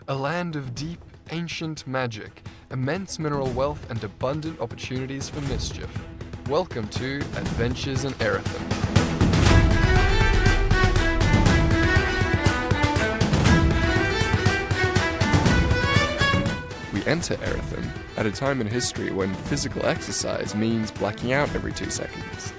a land of deep, ancient magic, immense mineral wealth, and abundant opportunities for mischief. Welcome to Adventures in Erethin. We enter Erethin at a time in history when physical exercise means blacking out every 2 seconds.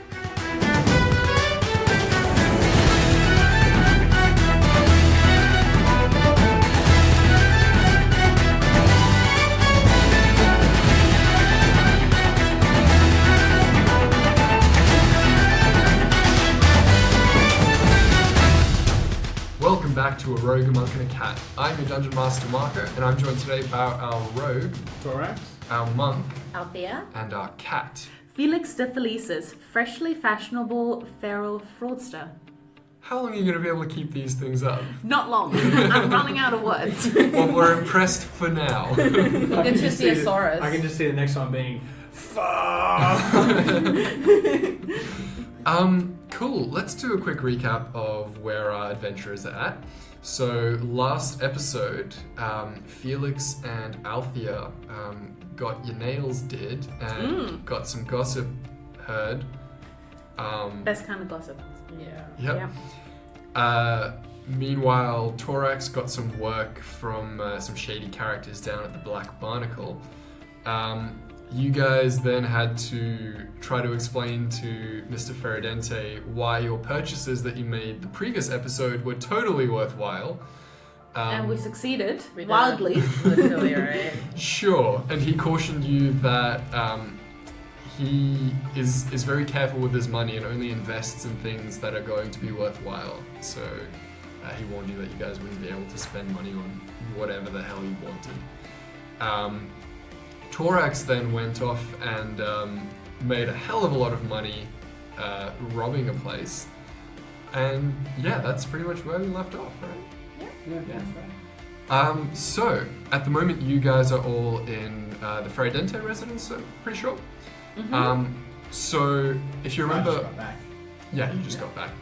Welcome back to A Rogue, a Monk, and a Cat. I'm your Dungeon Master, Marco, and I'm joined today by our Rogue, Thorax, our Monk, Althea, and our Cat. Felix de Felicis, freshly fashionable feral fraudster. How long are you going to be able to keep these things up? Not long. I'm running out of words. Well, we're impressed for now. It's just the Asaurus. I can just see the next one being Cool. Let's do a quick recap of where our adventurers are at. So, last episode, Felix and Althea got your nails did and got some gossip heard. Best kind of gossip. Yep. Meanwhile, Thorax got some work from some shady characters down at the Black Barnacle. You guys then had to try to explain to Mr. Ferradente why your purchases that you made the previous episode were totally worthwhile. And we succeeded. Wildly. Literally, right? Sure. And he cautioned you that he is very careful with his money and only invests in things that are going to be worthwhile. So he warned you that you guys wouldn't be able to spend money on whatever the hell you wanted. Thorax then went off and made a hell of a lot of money robbing a place. And yeah, that's pretty much where we left off, right? yeah. So, at the moment you guys are all in the Ferradente residence, I'm pretty sure. So, if you remember... I just got back. Yeah, you just got back.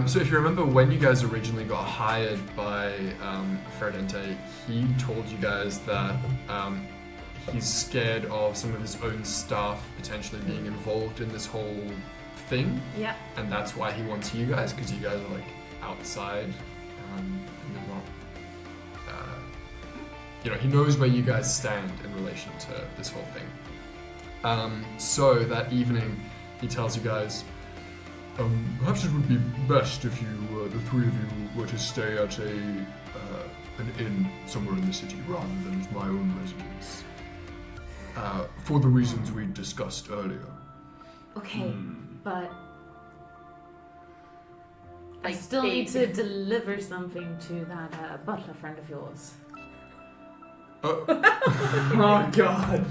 So if you remember when you guys originally got hired by Ferradente, he told you guys that he's scared of some of his own staff potentially being involved in this whole thing. Yeah. And that's why he wants you guys, because you guys are like outside and you're not... he knows where you guys stand in relation to this whole thing. So that evening, he tells you guys, perhaps it would be best if you, the three of you, were to stay at an inn somewhere in the city rather than at my own residence. For the reasons we discussed earlier. Okay, but I Like still big. need to deliver something to that butler friend of yours. Oh god.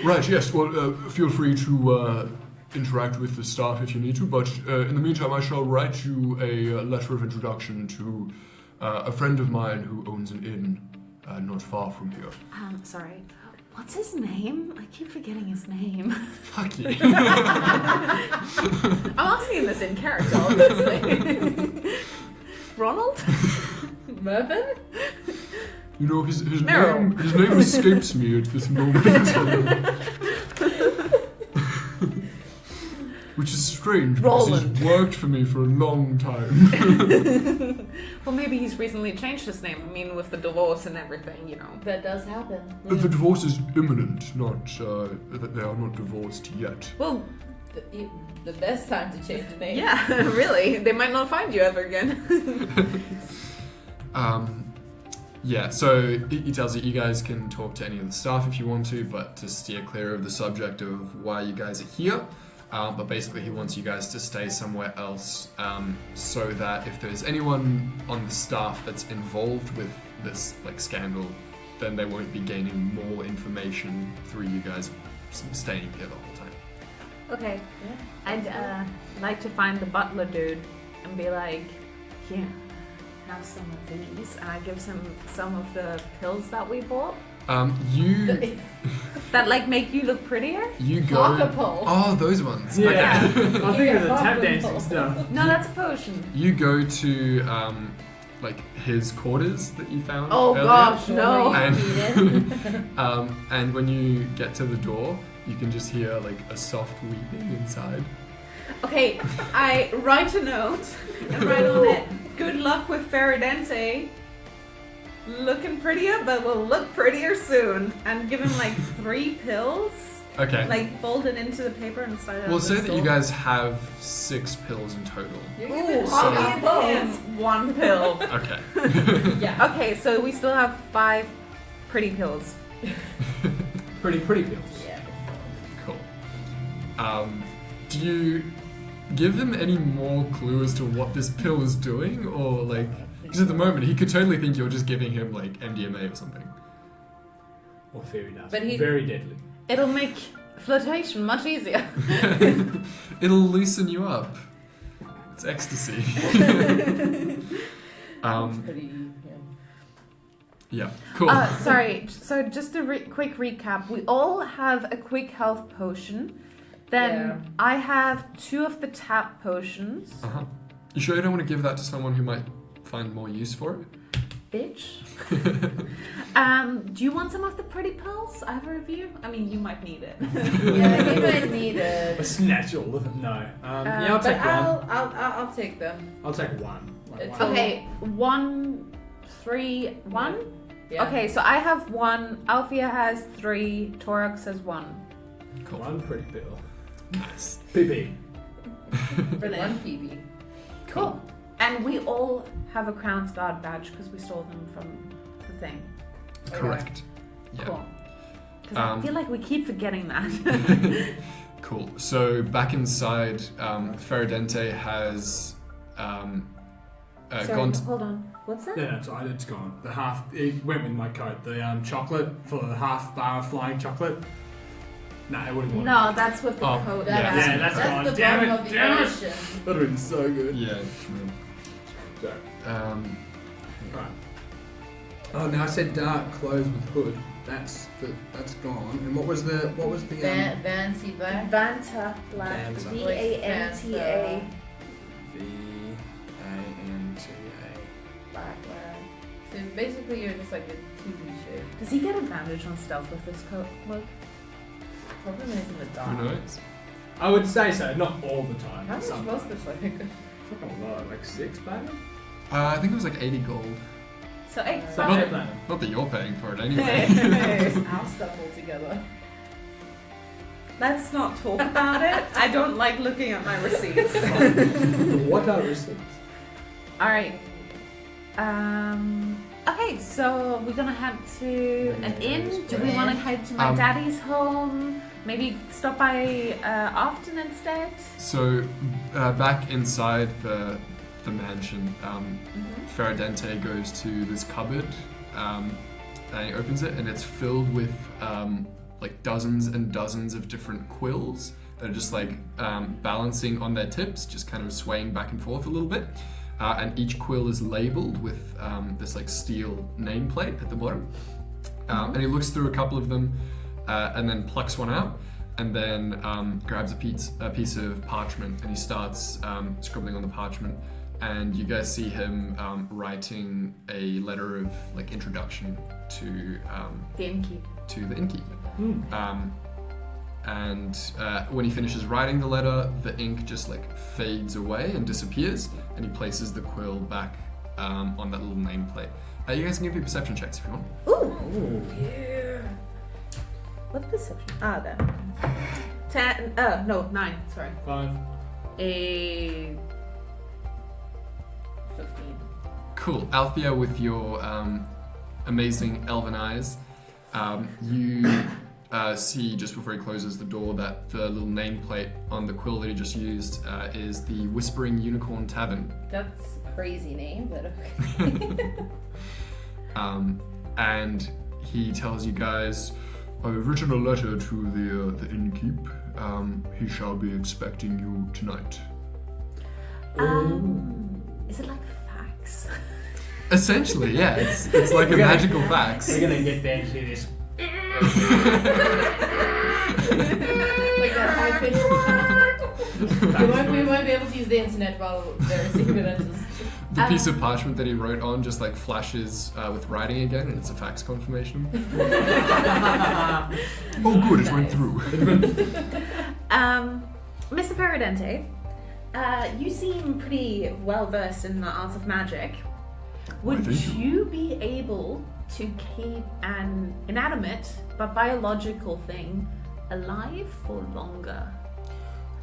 Right, yes, well, feel free to interact with the staff if you need to, but in the meantime I shall write you a letter of introduction to a friend of mine who owns an inn not far from here. Sorry. What's his name? I keep forgetting his name. Fuck you. I'm asking this in character, obviously. Ronald? Mervyn? You know, his Meryl. name escapes me at this moment. Which is strange, because Roland. he's worked for me for a long time. Well, maybe he's recently changed his name. I mean, with the divorce and everything, That does happen. The divorce is imminent, not that they are not divorced yet. Well, The best time to change the name. yeah, really. They might not find you ever again. Yeah, so he tells you guys can talk to any of the staff if you want to, but to steer clear of the subject of why you guys are here. But basically he wants you guys to stay somewhere else so that if there's anyone on the staff that's involved with this scandal, then they won't be gaining more information through you guys staying here the whole time. Okay. Yeah. I'd like to find the butler dude and be like, here, have some of these. And I give some of the pills that we bought. You That make you look prettier? you go. Alcohol. Oh, those ones. Yeah. Okay. I think of the tap Alcohol. dancing stuff. No, that's a potion. You go to like his quarters that you found. Oh earlier. gosh, no. And when you get to the door, you can just hear like a soft weeping inside. Okay, I write a note and write on it, good luck with Ferradente. Looking prettier, but will look prettier soon. And give him like 3 pills. Okay. Like folded into the paper and started. We'll say that you guys have 6 pills in total. Ooh, So- I'll give him 1 pill. Okay. Yeah. Okay, so we still have 5 pretty pills. Pretty pills. Yeah. Cool. Do you give him any more clue as to what this pill is doing, or like? Because at the moment he could totally think you're just giving him like MDMA or something. Or fairy dust. But he- Very deadly. It'll make flotation much easier. It'll loosen you up. It's ecstasy. That's pretty. Yeah. Cool. Sorry, so just a quick recap. We all have a quick health potion. Then Yeah. I have 2 of the tap potions. Uh-huh. You sure you don't want to give that to someone who might find more use for it? Bitch. Do you want some of the pretty pills? Either of you? I mean, you might need it. Yeah, you might need A it. snatch all of them. No. Yeah, I'll But take one. I'll take them. I'll take one. Like It's one. Okay, 1, 3, 1. Yeah. Okay, so I have 1. Althea has 3. Torax has 1. Cool. One pretty pill. Nice. PP. One PB. Cool. And we all have a Crown's Guard badge because we stole them from the thing. Correct. Yeah. Cool. Because I feel like we keep forgetting that. Cool. So back inside, Ferradente has Sorry, gone. hold on. What's that? No, no, it's gone. The half. It went with my coat. The chocolate for the half bar of flying chocolate. Nah, it wouldn't want No, that's with the Oh, coat. yeah. Yeah, that's gone. the Damn bottom it, of the damn it. ocean. That would have been so good. Yeah. Sorry. Right. Oh, now I said dark clothes with hood. That's gone. And what was the Fancy black. Vanta Black. Vanta. V-A-N-T-A. V-A-N-T-A. Black. So basically, you're just like a TV show. Does he get advantage on stealth with this coat? Look. Probably when it's in the dark. Who knows? I would say so. Not all the time. How much Some- was this like? Fucking a lot. Like 6, maybe? I think it was like 80 gold. So, hey, So- So Not- hey, platinum. Not that you're paying for it anyway. It's our stuff all together. let's not talk about it. I don't like looking at my receipts. What are receipts? Alright. Okay, so we're gonna head to an inn. Do we want to head to my daddy's home? Maybe stop by Afton instead? So back inside the mansion, Ferradente goes to this cupboard and he opens it, and it's filled with like dozens and dozens of different quills that are just like balancing on their tips, just kind of swaying back and forth a little bit. And each quill is labeled with this like steel nameplate at the bottom. And he looks through a couple of them and then plucks one out, and then grabs a piece of parchment, and he starts scribbling on the parchment. And you guys see him writing a letter of like introduction to The innkeep. to the innkeeper. And when he finishes writing the letter, the ink just like fades away and disappears, and he places the quill back on that little nameplate. You guys can give me perception checks if you want. Ooh! Yeah! What's perception? Then. 10, no, 9, sorry. 5. A 15. Cool. Althea, with your amazing elven eyes, you see just before he closes the door that the little nameplate on the quill that he just used is the Whispering Unicorn Tavern. That's a crazy name, but okay. And he tells you guys, I've written a letter to the innkeep. He shall be expecting you tonight. Is it like a fax? Essentially, yeah. It's like a magical fax. We're gonna get there and hear this. Like that high pitched. We won't be able to use the internet while they're receiving it. The piece of parchment that he wrote on just like flashes with writing again, and it's a fax confirmation. Oh, good, it went Nice. through. Mr. Peridente, you seem pretty well versed in the arts of magic. Would thank you be able to keep an inanimate but biological thing alive for longer?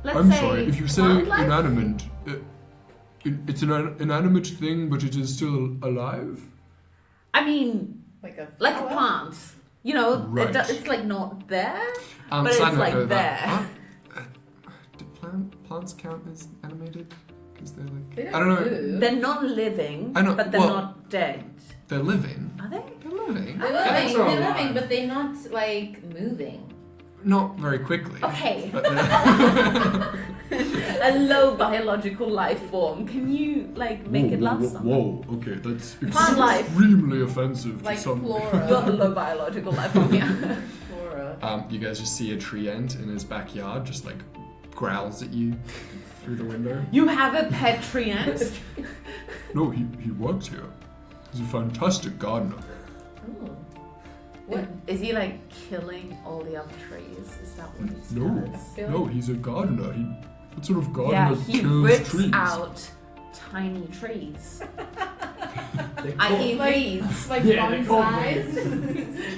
Let's I'm say sorry, if you say wildlife? inanimate, it's an inanimate thing, but it is still alive? I mean, Like a like a flower? plant. You know, Right. it's like not there. But side it's note, like though, there. Do plants count as animated? Because they're like... They I don't know. move. They're non-living, I know, but they're well- not dead. They're living. Are they? They're living. They're Plants living, are they're alive. living, but they're not like moving. Not very quickly. Okay. But they're... A low biological life form. Can you like make it last longer? Whoa, okay, that's Plant life. extremely offensive Like to some. flora. You're the low biological life form, yeah. Flora. You guys just see a tree ant in his backyard, just like growls at you through the window. You have a pet tree ant? No, he works here. He's a fantastic gardener. Oh. What? Is he like killing all the other trees? Is that what he's No, does? no, he's a gardener. What sort of Yeah, gardener he kills rips trees? out tiny trees. They're I called- eat Like- weeds. Like Yeah, they're called bonsais.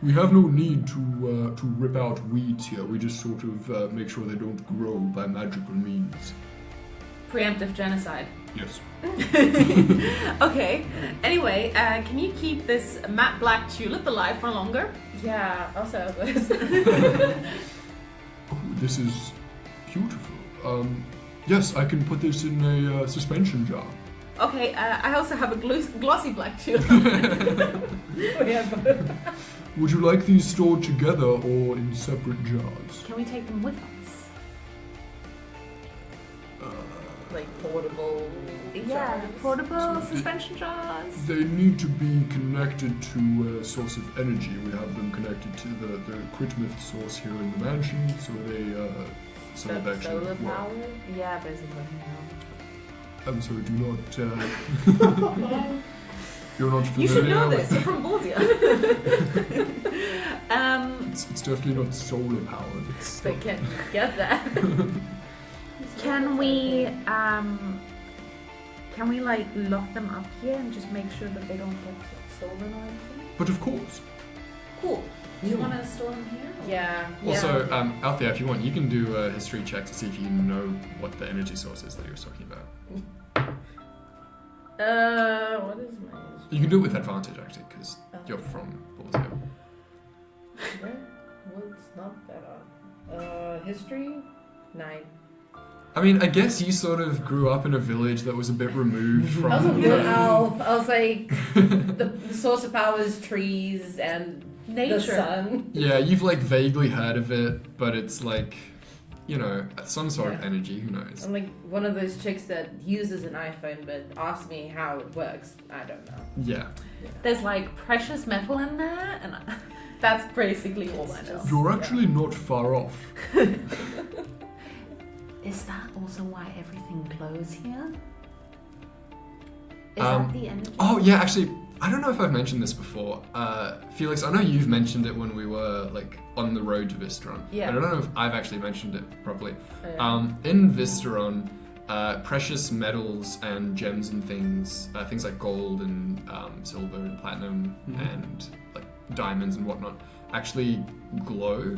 We have no need to rip out weeds here. We just sort of make sure they don't grow by magical means. Preemptive genocide. Yes. Okay. Anyway, can you keep this matte black tulip alive for longer? Yeah, also this. Oh, this is beautiful. Yes, I can put this in a suspension jar. Okay, I also have a glossy black tulip. Would you like these stored together or in separate jars? Can we take them with us? Like portable. Yeah, jars. portable So suspension jars. They need to be connected to a source of energy. We have them connected to the Critmith source here in the mansion, so they actually Solar work. power. Yeah, basically. I'm sorry, do not. You're not familiar You should know with. this. You're from Borgia. It's definitely not solar powered. It's But can you get that? Can we like lock them up here and just make sure that they don't get stolen or anything? But of course. Cool. Do you want to store them here? Yeah. Also, Althea, if you want, you can do a history check to see if you know what the energy source is that you were talking about. What is my history? You can do it with advantage, actually, because you're from Borgia. What's not that on? History? 9. I mean, I guess you sort of grew up in a village that was a bit removed from. I was a good elf. I was like, the source of power is trees and Nature. the sun. Yeah, you've like vaguely heard of it, but it's like, you know, some sort of Yeah. energy. Who knows? I'm like one of those chicks that uses an iPhone but asks me how it works. I don't know. Yeah. There's like precious metal in there, and that's basically all I know. You're actually not far off. Is that also why everything glows here? Is Um, that the energy? Oh yeah, actually, I don't know if I've mentioned this before. Felix, I know you've mentioned it when we were like on the road to Visteron. Yeah. I don't know if I've actually mentioned it properly. Yeah. In Visteron, precious metals and gems and things like gold and silver and platinum and like diamonds and whatnot, actually glow.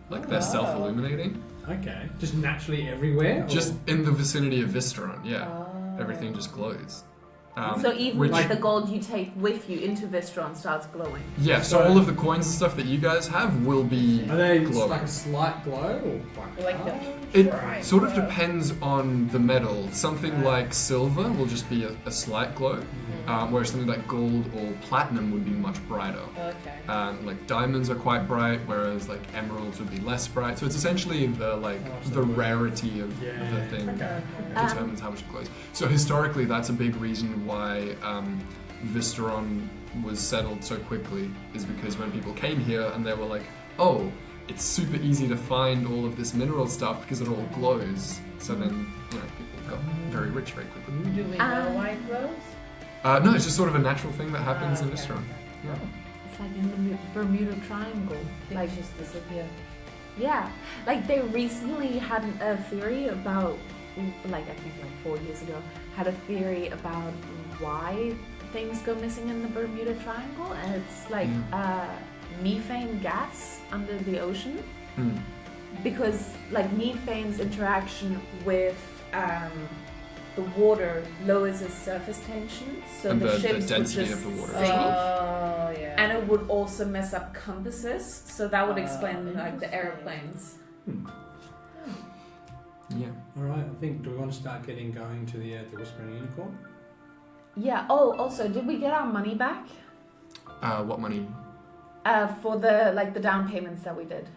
Like they're Oh. self-illuminating. Okay. Just naturally everywhere? or- Just in the vicinity of Visteron, yeah. Oh. Everything just glows. So even which- with the gold you take with you into Vistron starts glowing. Yeah, so So- all of the coins and stuff that you guys have will be Are they glowing. like a slight glow or like? Like the It bright sort of glow. depends on the metal. Something like silver will just be a slight glow, whereas something like gold or platinum would be much brighter. Okay. Like diamonds are quite bright, whereas like emeralds would be less bright. So it's essentially the rarity of Yeah. the thing Okay. determines how much it glows. So historically, that's a big reason why Visteron was settled so quickly, is because when people came here and they were like, oh, it's super easy to find all of this mineral stuff because it all glows. So then, you know, people got very rich very quickly. Do we know why it grows? No, it's just sort of a natural thing that happens in Okay. Istra. Yeah. It's like in the Bermuda Triangle. Things Like, just disappear. yeah. Like, they recently had a theory about, like, I think like 4 years ago, had a theory about why things go missing in the Bermuda Triangle. And it's like methane gas under the ocean. Mm. Because, like, methane's interaction with the water lowers its surface tension, so And the the ships would density just of the water. sink. Oh, yeah. And it would also mess up compasses, so that would explain like the interesting. airplanes. Yeah. All right. I think. Do we want to start getting going to the Whispering Unicorn? Yeah. Oh, also, did we get our money back What money? for the down payments that we did?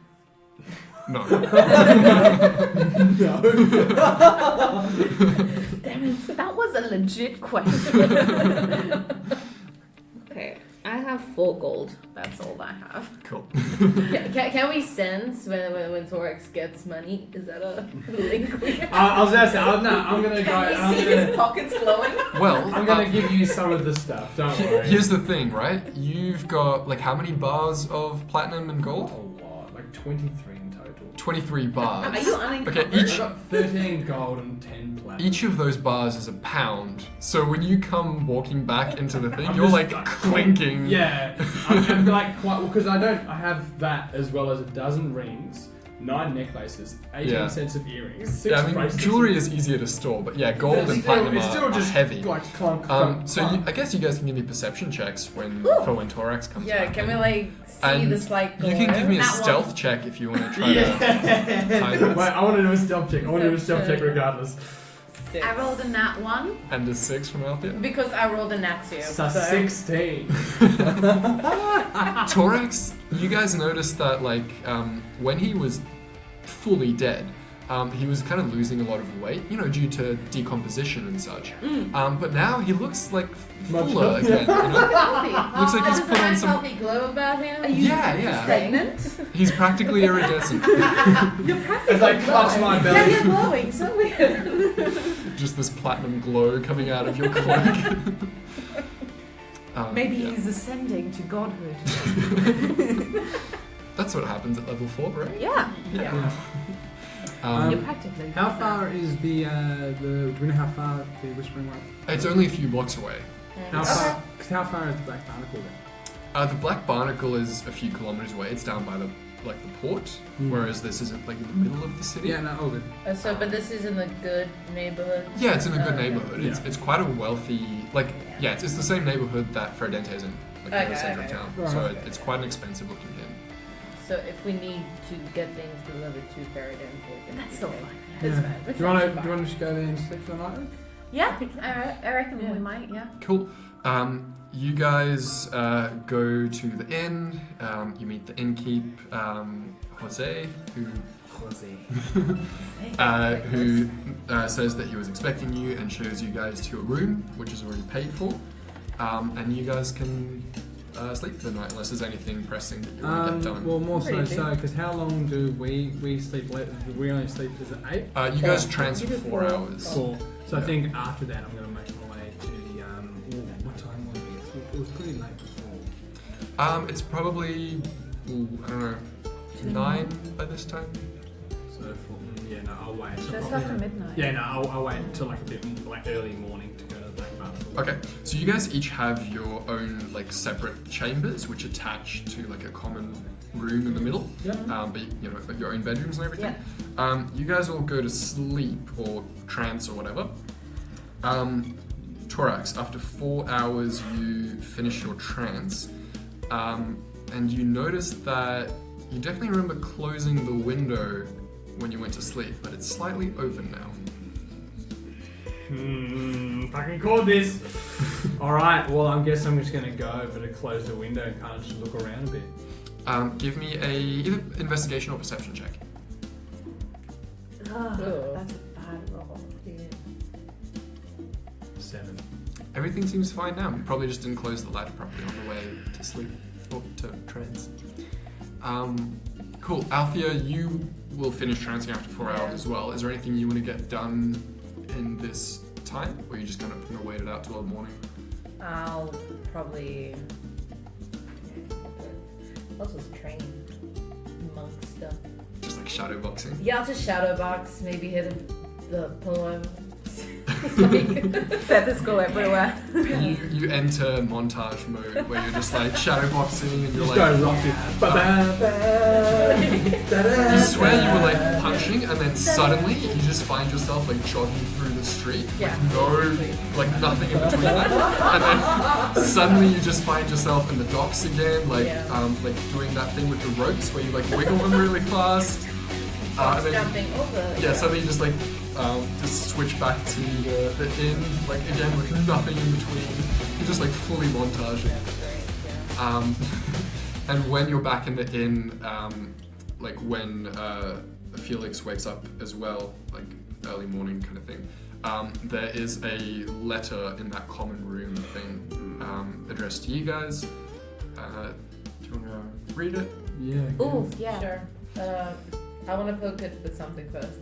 No. Damn it, that was a legit question. Okay, I have full gold. That's all I have. Cool. Can we sense when Thorax gets money? Is that a link? I was gonna say, I'm gonna go. Can you see his pockets glowing? Well, I'm gonna give you some of the stuff. Don't worry. here's the thing, right? You've got like how many bars of platinum and gold? A lot, like 23 in total. 23 bars. Are you unencumbered? Okay, I got 13 gold and 10 platinum. Each of those bars is a pound. So when you come walking back into the thing, I'm you're just like clinking. Yeah, I'm like quite because I have that as well as a dozen rings, 9 necklaces, 18 Yeah. sets of earrings, 6 Yeah, I mean, bracelets. jewelry is easier to store, but yeah, gold It's and still- platinum it's still are just heavy. like clunk. So I guess you guys can give me perception checks for when Torax comes Yeah, back. can we like see And this like You can give me a That one. stealth check if you want to try to time Wait, this. I want to do a stealth check. I want to do a stealth check regardless. 6. I rolled a nat 1. And a 6 from Althea. Because I rolled a nat 2. So 16. Torax, you guys noticed that like when he was fully dead, he was kind of losing a lot of weight, you know, due to decomposition and such. But now he looks like fuller again. You know? Healthy. Looks like he's There's put a on nice some. healthy glow about him. Yeah. Pregnant? He's practically iridescent. You're practically As I clutch my Yeah, belly. you're glowing. So weird. Just this platinum glow coming out of your cloak. Maybe yeah. he's ascending to godhood. That's what happens at level 4, right? Yeah. Yeah. You're practically. How far is the do we know how far the Whispering One? It's only a few blocks away. How Okay. far? Cause how far is the Black Barnacle then? The Black Barnacle is a few kilometers away. It's down by the port, whereas this isn't like in the middle of the city. Yeah, no, all good. But this is in a good neighborhood. Yeah, it's in a good Okay. neighborhood. Yeah. It's quite a wealthy, like, yeah, it's the same neighborhood that Ferradente is in, like in the Okay, center okay. of town. Right. So it's quite an expensive looking inn. So if we need to get things delivered to Ferradente, That's still fine. It's Yeah. fine. Do you want to just go there and sleep for the night? then? Yeah, I reckon Yeah. we might. Yeah. Cool. You guys go to the inn. You meet the innkeep, Jose, who says that he was expecting you and shows you guys to a room, which is already paid for. And you guys can sleep for the night unless there's anything pressing that you want to get done. Well, more so, Pretty big. because how long do we sleep? We only sleep, is it 8? You guys trance for 4 hours. 4. So Yeah. I think after that I'm going to make my way to the, what time was it? It was pretty late before. It's probably, I don't know, 9 by this time. So, yeah, no, I'll wait. So Just probably- after midnight. Yeah, no, I'll wait until like a bit like early morning to go to the Black Barnacle. Okay, so you guys each have your own like separate chambers, which attach to like a common room in the middle. Yeah. But you know, your own bedrooms and everything. You guys all go to sleep or trance or whatever. Torax, after 4 hours, you finish your trance, and you notice that you definitely remember closing the window when you went to sleep, but it's slightly open now. Fucking call this. Alright, well, I guess I'm just going to go over to close the window and kind of just look around a bit. Give me a either investigation or perception check. Ugh, Ugh. that's a bad roll. 7. Everything seems fine now. You probably just didn't close the latch properly on the way to sleep or to trance. Cool. Althea, you will finish trancing after 4 hours as well. Is there anything you want to get done in this time, or are you just gonna wait it out till the morning? I'll probably. What's this train? Monk stuff. Just like shadow boxing. Yeah, I'll just shadow box, maybe hit the pillow. It's like Feathers go everywhere. You enter montage mode where you're just like shadow boxing and you're Just like go rocky. you swear you were like punching and then suddenly you just find yourself like jogging through the street Yeah. with like nothing in between that, and then suddenly you just find yourself in the docks again, like like doing that thing with the ropes where you like wiggle them really fast. And then, jumping over. yeah, suddenly you just like just switch back to the inn, like again with nothing in between. You're just like fully montaging. That's great, yeah. And when you're back in the inn, like when Felix wakes up as well, like early morning kind of thing, there is a letter in that common room thing addressed to you guys. Do you want to read it? Yeah. Ooh, yeah. Sure. I want to poke it with something first.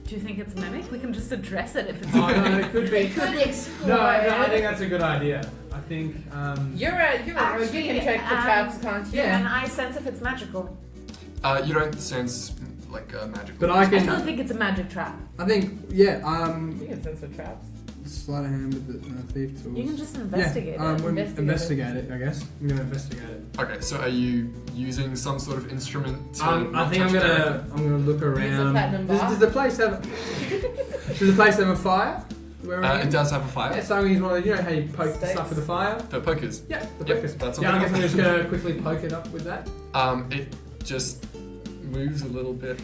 Do you think it's mimic? We can just address it if it's Oh, no, it could be. Could explode. No, I think that's a good idea. I think. You're a you can check the traps, can't you? Yeah, and I sense if it's magical. You don't sense like a magical. But I I can. still think it's a magic trap. I think. Yeah. You can sense the traps. Sleight of hand with the thief tools. You can just investigate Yeah. it. We'll Investigate investigate it. I guess. I'm gonna investigate it. Okay, so are you using some sort of instrument to I not think I'm touch gonna look around. platinum bar. Does the place have? Does the place have a fire? Where it? It does have a fire. Yeah, so I'm gonna use one of the, you know how you poke Stakes. stuff with the fire? The pokers. Yeah, the Yep, pokers. that's Yeah, I on guess the I'm just gonna quickly poke it up with that. It just moves a little bit.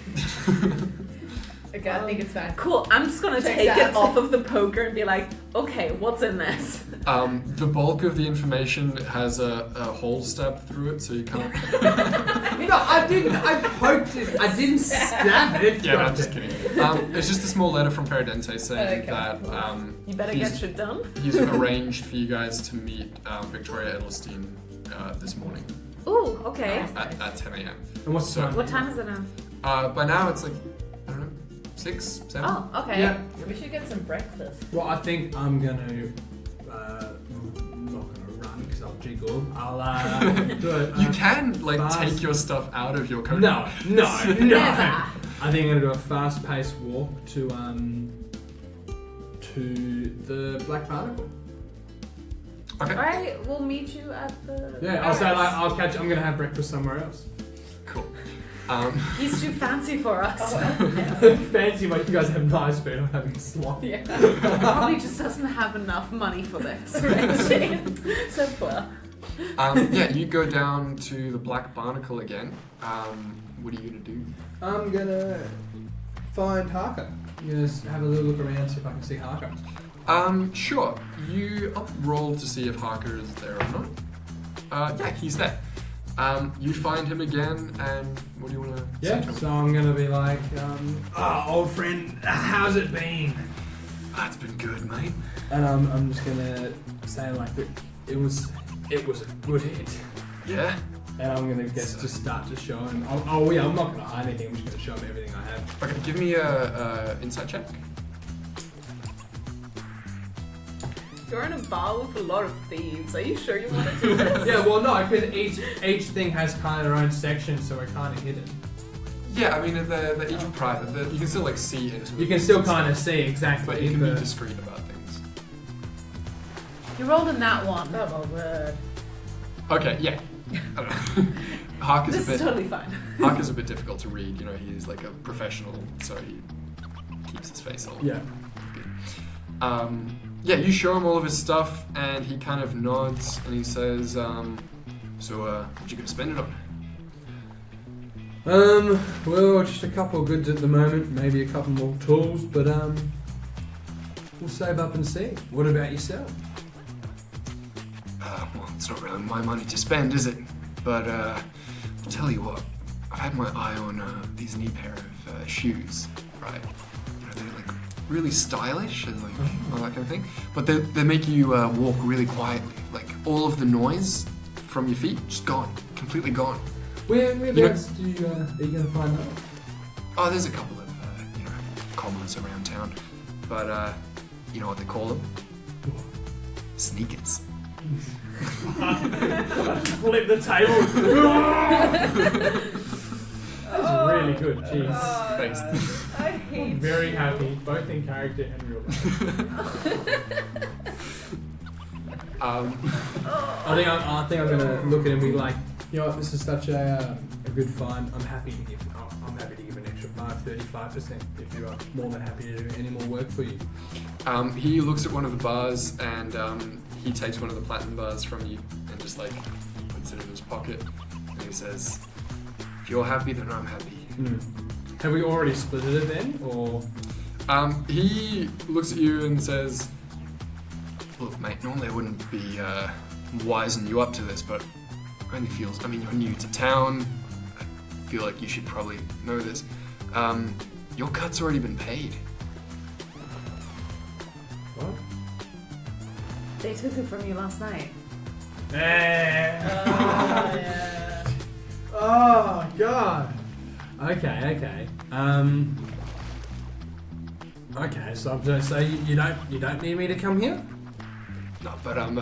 Okay, I think it's fine. Cool. I'm just gonna Check take that. it off of the poker and be like, okay, what's in this? The bulk of the information has a hole stabbed through it, so you can't. No, I didn't. I poked it. I didn't stab it. Yeah, no, I'm just kidding. It's just a small letter from Paradente saying Okay. that You better He's- get shit done. he's arranged for you guys to meet Victoria Edelstein this morning Ooh, okay. at 10 a.m. And what's the time? What time is it now? By now it's like, I don't know, 6, 7? Oh, okay. Yeah. We should get some breakfast. Well, I think I'm gonna. I'm not gonna run because I'll jiggle. I'll do it. You can like fast. take your stuff out of your coat. No. Never. I think I'm gonna do a fast-paced walk to the Black Barnacle. Okay. Alright, we'll meet you at the. Yeah, I'll say like barracks. I'll catch. I'm gonna have breakfast somewhere else. Cool. He's too fancy for us. Fancy, but you guys have nice food. I'm having a slot. He probably just doesn't have enough money for this. Right? So poor. Yeah, you go down to the Black Barnacle again. What are you gonna do? I'm gonna find Harker. I'm gonna have a little look around, see if I can see Harker. Sure. I'll roll to see if Harker is there or not. Yeah, he's there. You find him again, and what do you want to say Yeah. to him? So I'm gonna be like, old friend, how's it been? It's been good, mate. And I'm just gonna say like that it was a good hit. Yeah? And I'm gonna just start to show him. Oh yeah, I'm not gonna hide anything. I'm just gonna show him everything I have. Okay, give me a insight check. You're in a bar with a lot of thieves. Are you sure you want to do this? Yeah, well no, because each thing has kind of their own section, so we're kind of hidden. Yeah, I mean, they're each private. You can still, like, see into You can still kind of see exactly. But you can be discreet about things. You rolled in that one. Oh my word. Okay, yeah. Harker's This a is bit... totally fine. Harker's a bit difficult to read. You know, he's, like, a professional, so he keeps his face all... Yeah. Yeah, you show him all of his stuff, and he kind of nods, and he says, so, what you gonna spend it on? Well, just a couple of goods at the moment, maybe a couple more tools, but we'll save up and see. What about yourself? Well, it's not really my money to spend, is it? But, I'll tell you what, I've had my eye on, these new pair of, shoes, right? You know, they're, like, really stylish and, like, all that kind of thing. But they make you, walk really quietly. Like, all of the noise from your feet, just gone. Completely gone. Whereabouts are you gonna find that? Oh, there's a couple of, commoners around town. But, You know what they call them? Sneakers. Flip the table. That was really good. Jeez. Thanks. I hate I'm very you. happy, both in character and real life. I think I'm gonna look at it and be like, you know what, this is such a good fun. I'm happy to give an extra 35% if you are more than happy to do any more work for you. He looks at one of the bars and he takes one of the platinum bars from you and just like puts it in his pocket and he says, "If you're happy, then I'm happy." Have we already split it then, or? He looks at you and says, "Look, mate, normally I wouldn't be wising you up to this, but it only feels, I mean, you're new to town. I feel like you should probably know this. Your cut's already been paid." What? They took it from you last night. Yeah. Oh God. Okay. Okay. So I'm gonna say you don't need me to come here. No, but I'm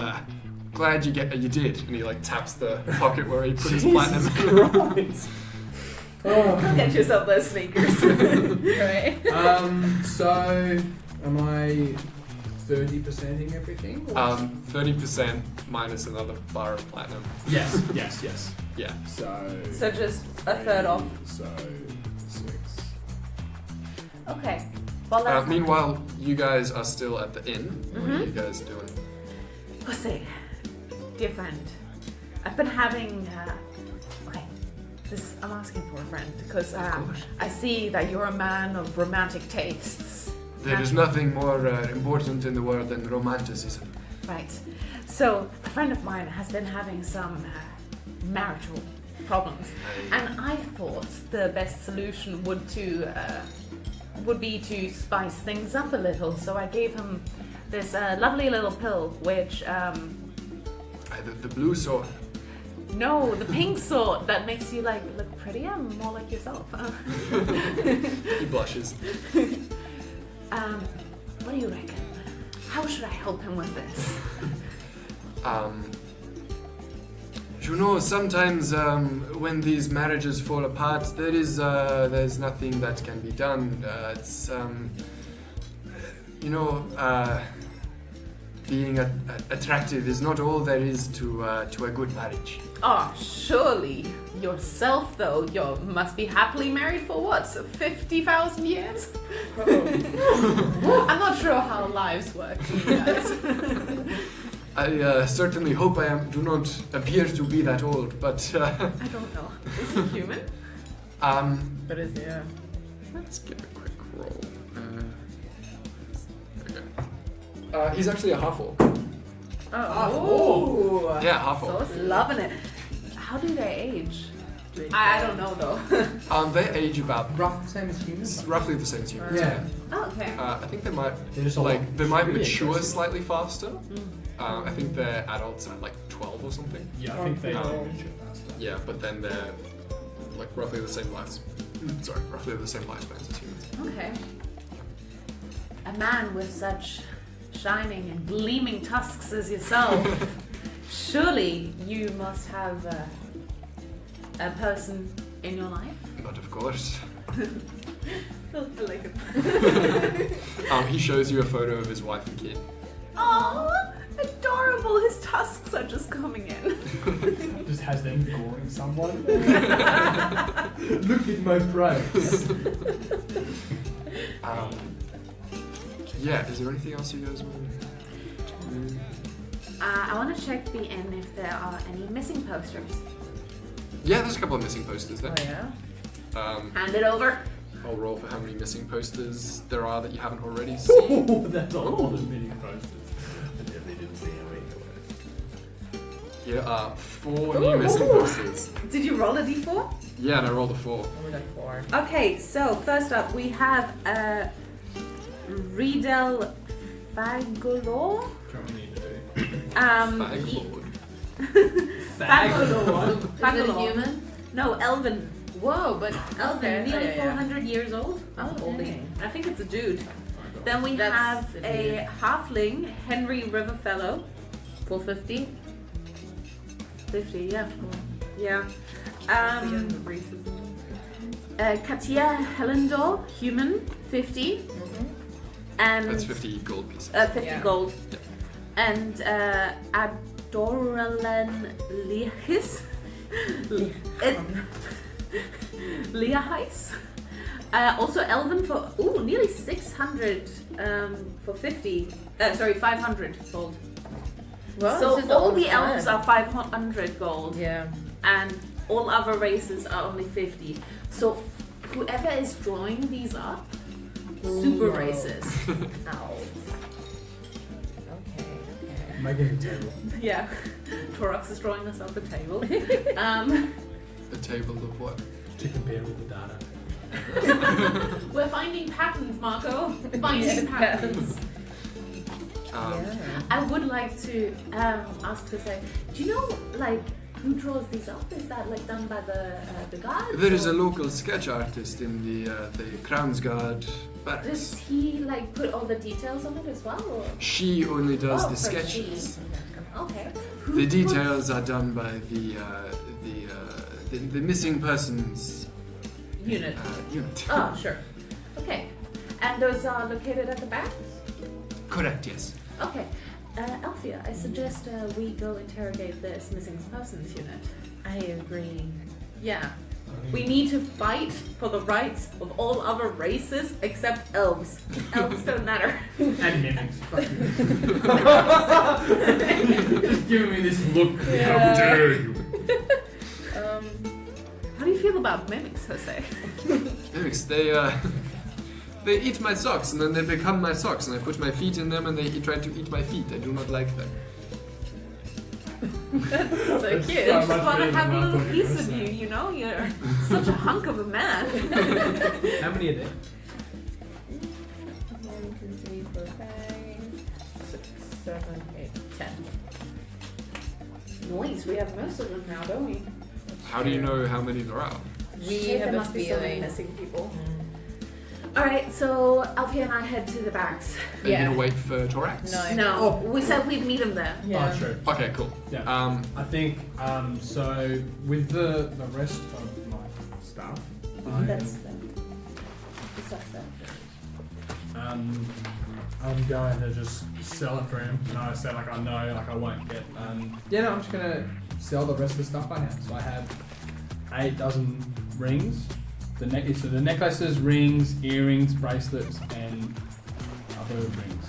glad you did. And he like taps the pocket where he put his platinum. Christ. Oh. Get yourself those sneakers. Right. So am I 30%ing everything? Or? 30% minus another bar of platinum. Yes. Yeah. So just a third off. So 6. Okay. Well, that's Meanwhile, you guys are still at the inn. What are you guys doing? Pussy, dear friend, I've been having. Okay, I'm asking for a friend because course. I see that you're a man of romantic tastes. There is nothing more important in the world than romanticism. Right. So a friend of mine has been having some marital problems, and I thought the best solution would be to spice things up a little. So I gave him this lovely little pill, which The blue sword. no, the pink sort that makes you like look prettier, more like yourself. He blushes. What do you reckon? How should I help him with this? You know, sometimes when these marriages fall apart, there's nothing that can be done. It's being attractive is not all there is to a good marriage. Oh, surely yourself though. You must be happily married for what? 50,000 years? I'm not sure how lives work for you guys. I certainly hope do not appear to be that old, but I don't know. Is he human? But is yeah. let's get a quick roll. Okay. He's actually a half-orc. Oh. Yeah, half-orc. So loving it. How do they age? I don't know though. They age about Roughly the same as humans. roughly the same as humans. Yeah. Oh, okay. I think they might They're just they might really mature aggressive. slightly faster. I think they're adults at like 12 or something. Yeah, I think they Um, do mature faster. Yeah, but then they're like roughly the same roughly the same lifespans as humans. Okay. A man with such shining and gleaming tusks as yourself, surely you must have a person in your life? But of course. I like it. He shows you a photo of his wife and kid. Oh, adorable. His tusks are just coming in. Just has them goring someone. Look at my price. Yeah, is there anything else you guys want to do? I want to check the inn if there are any missing posters. Yeah, there's a couple of missing posters there. Oh yeah. Hand it over. I'll roll for how many missing posters there are that you haven't already seen. Oh, that's a lot of mini posters. I definitely didn't see how many there were. 4 new missing posters. Did you roll a d4? Yeah, and I rolled a 4. Only like 4. Okay, so first up we have Riedel Fagolor. What do we need to do? Faglord. Fagolor. Is it a human? No, Elven. Whoa, but Elven, okay. nearly yeah. 400 years old. Oh, Oldie. dang. I think it's a dude. Then we That's have the a halfling, Henry Riverfellow. 450. 50, yeah. Yeah. Again, the racism. Katia Helendor, human, 50. And That's 50 gold pieces. 50 Yeah. gold. Yeah. And Adoralen Liachis. Liachis. Also Elven for nearly 600 for 50. 500 gold. Well, So this is all the the elves fun. are 500 gold, Yeah. and all other races are only 50. So whoever is drawing these up, super Ooh. races. Elves. Okay. Making a table. Yeah, Torox is drawing us up a table. A table of what? To compare with the data. We're finding patterns, Marco. Yeah, Finding patterns. Yeah. I would like to ask to say, do you know like who draws these up? Is that like done by the guards? There is or a local sketch artist in the Crownsguard Does barracks. he like put all the details on it as well? Or? She only does Oh, the so sketches. Okay. The details are done by the missing persons Unit. unit. Oh, sure. Okay. And those are located at the back? Correct, yes. Okay. Althea, I suggest we go interrogate this missing persons unit. I agree. Yeah. We need to fight for the rights of all other races except elves. Elves don't matter. And mimics. Just giving me this look. Yeah. How dare you? How do you feel about mimics, Jose? Mimics, they eat my socks and then they become my socks and I put my feet in them and they try to eat my feet. I do not like them. That's so That's cute. so I just much want to better have a than I little thought you were piece gonna of say. you, you know? You're such a hunk of a man. How many are there? 1, 2, 3, 4, 5, 6, 7, 8, 10. Nice, we have most of them now, don't we? How do you know how many there are? We Shit, have there a must be so many feeling. missing people. Alright, so Alfie and I head to the barracks. Are you Yeah. gonna wait for Torax? No. No, we said we'd meet him there. Yeah. Oh, true. Okay, cool. Yeah. I think so. With the rest of my stuff, That's I'm going to just sell it for him. And I say like I know like I won't get. Yeah, no, I'm just gonna sell the rest of the stuff I have. So I have 8 dozen rings. So the necklaces, rings, earrings, bracelets, and other rings.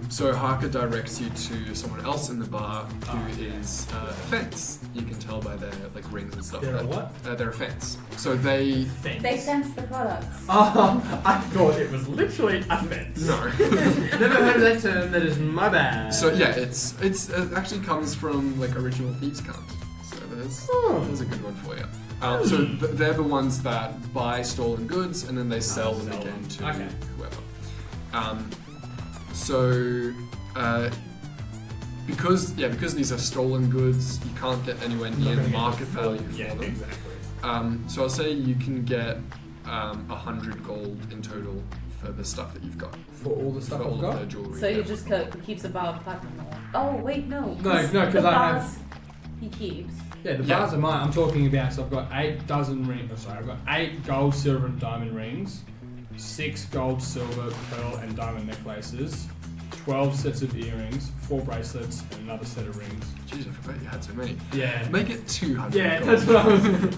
So Harker directs you to someone else in the bar who is a fence. You can tell by their like rings and stuff. They're a that- what? They're a fence. So they They sense the products. Oh, I thought it was literally a fence. no. Never heard of that term. That is my bad. So yeah, it actually comes from like original thieves' cant. So there's a good one for you. So they're the ones that buy stolen goods and then they sell them sell again them. to Okay. whoever. Because these are stolen goods, you can't get anywhere Not near gonna the get market full- value for Yeah, them. exactly. So I'll say you can get 100 gold in total for the stuff that you've got. For all the stuff for all I've got. of the jewelry. So yeah. he just keeps a bar of platinum. Oh, wait, no. No, 'cause the I have- bars he keeps. Yeah, the Yeah. bars are mine. I'm talking about. So I've got 8 dozen rings. Oh, sorry, I've got 8 gold, silver, and diamond rings, 6 gold, silver, pearl, and diamond necklaces, 12 sets of earrings, 4 bracelets, and another set of rings. Jeez, I forgot you had so many. Yeah. Make it 200 Yeah, gold. that's what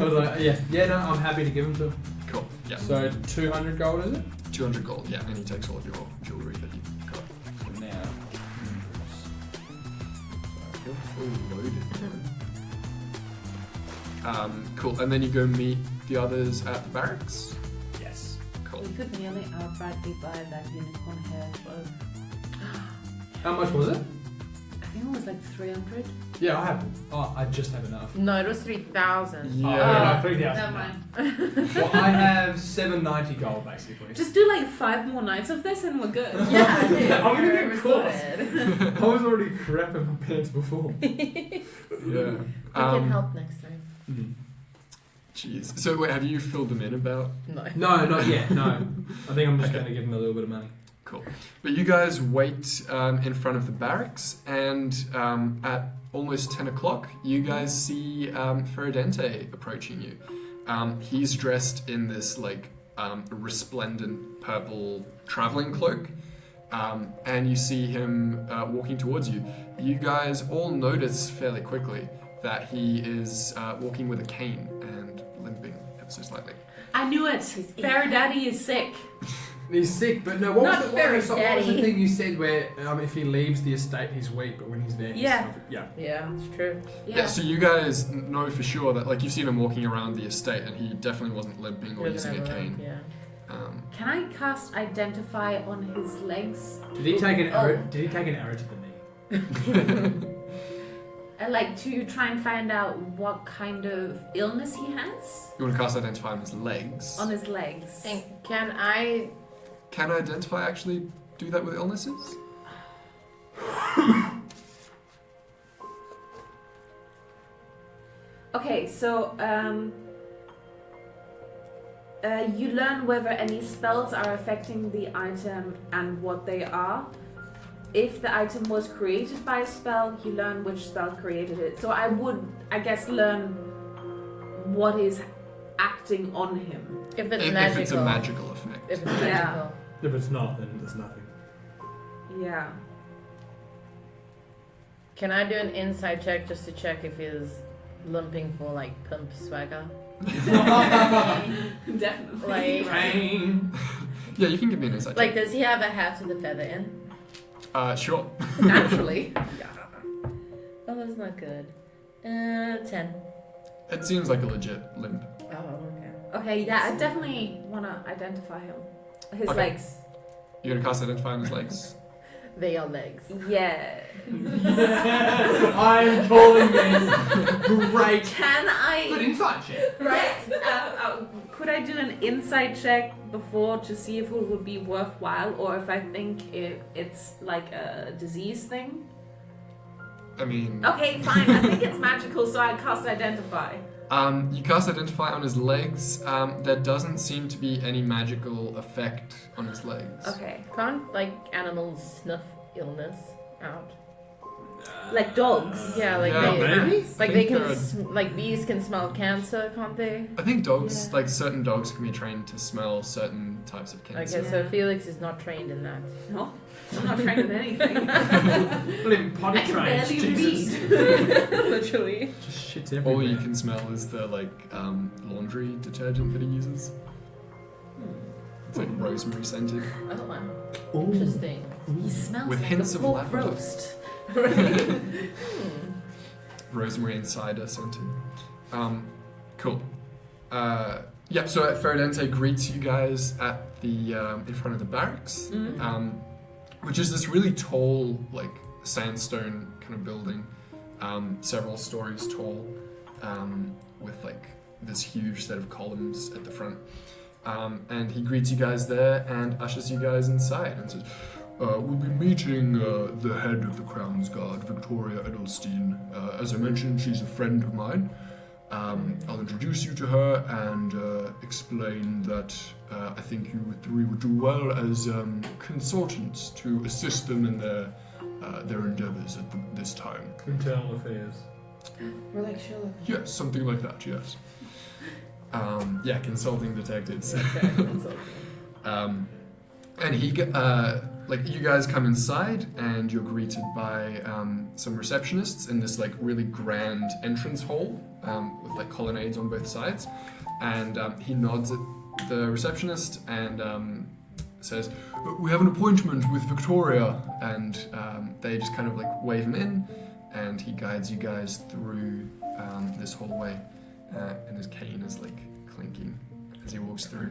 I was like, yeah, no, I'm happy to give them to him. Cool. Yeah. So 200 gold, is it? 200 gold, yeah, and he takes all of your jewelry that you've got. For now. You're full loaded. Cool, and then you go meet the others at the barracks. Yes. Cool. We could nearly outrightly buy that unicorn hair cloak. How much was it? I think it was like 300. Yeah, I have. Oh, I just have enough. No, it was 3,000. Yeah. Oh, yeah, no, 3,000. Never mind. Well, I have 790 gold basically. Just do like 5 more nights of this and we're good. Yeah, I did. I'm gonna get We're caught. sorted. I was already crapping my pants before. Yeah. We can help next time. Jeez. So wait, have you filled them in about? No. No, not yet. No, I think I'm just Okay. going to give him a little bit of money. Cool. But you guys wait in front of the barracks, and at almost 10 o'clock, you guys see Ferridente approaching you. He's dressed in this like resplendent purple traveling cloak, and you see him walking towards you. You guys all notice fairly quickly that he is walking with a cane and limping ever so slightly. I knew it. Feridaddy is sick. He's sick, but no, what Not was, very what was the daddy. thing you said where if he leaves the estate he's weak, but when he's there he's Yeah. healthy? Yeah. Yeah, it's true. Yeah, so you guys know for sure that, like, you've seen him walking around the estate, and he definitely wasn't limping or using a cane. Yeah. Can I cast Identify on his legs? Did he take an arrow? Oh. Did he take an arrow to the knee? Like to try and find out what kind of illness he has You want to cast Identify on his legs. on his legs. Can I? Can Identify actually do that with illnesses? Okay, so you learn whether any spells are affecting the item and what they are. If the item was created by a spell, you learn which spell created it. So I would, I guess, learn what is acting on him. If it's If magical. it's a magical effect. If it's Yeah. magical. If it's not, then there's nothing. Yeah. Can I do an inside check just to check if he's limping for like pimp swagger? Definitely. Like, Pain. Yeah, you can give me an insight like, does he have a hat with a feather in? check. Sure. Naturally. Oh, that's not good. 10. It seems like a legit limp. Oh, okay. Okay, yeah, I definitely want to identify him. His Okay. legs. You're going to cast Identify on his legs? They are legs. Yeah. I'm calling this great. Can Good I? insight check. Right. Could I do an insight check before to see if it would be worthwhile, or if I think it's like a disease thing? I mean... Okay, fine. I think it's magical, so I cast Identify. You cast Identify on his legs. There doesn't seem to be any magical effect on his legs. Okay. Can't like animals snuff illness out? Like dogs. Yeah, like Yeah, they, maybe. like I they think can, they're- like bees can smell cancer, can't they? I think dogs, Yeah. like certain dogs, can be trained to smell certain types of cancer. Okay, so Felix is not trained in that. No, I'm not trained in anything. Not even potty I can trained. barely Jesus. read. Literally. Just shit's All everywhere. you can smell is the laundry detergent that he uses. It's like rosemary scented. Oh wow. Interesting. He smells With like hints a of pork lavender. roast. Rosemary and cider scented. Cool. Yeah, so Ferridente greets you guys at the in front of the barracks, which is this really tall, like sandstone kind of building, several stories tall, with like this huge set of columns at the front. And he greets you guys there and ushers you guys inside and says, we'll be meeting the head of the Crown's Guard, Victoria Edelstein. As I mentioned, she's a friend of mine. I'll introduce you to her and explain that I think you three would do well as consultants to assist them in their endeavors at this time. Internal affairs. We're like Sherlock. Yes, something like that, yes. Yeah, consulting detectives. And he, like, you guys come inside and you're greeted by some receptionists in this, like, really grand entrance hall with, like, colonnades on both sides. And he nods at the receptionist and says, we have an appointment with Victoria. And they just kind of, like, wave him in and he guides you guys through this hallway. And his cane is, like, clinking as he walks through.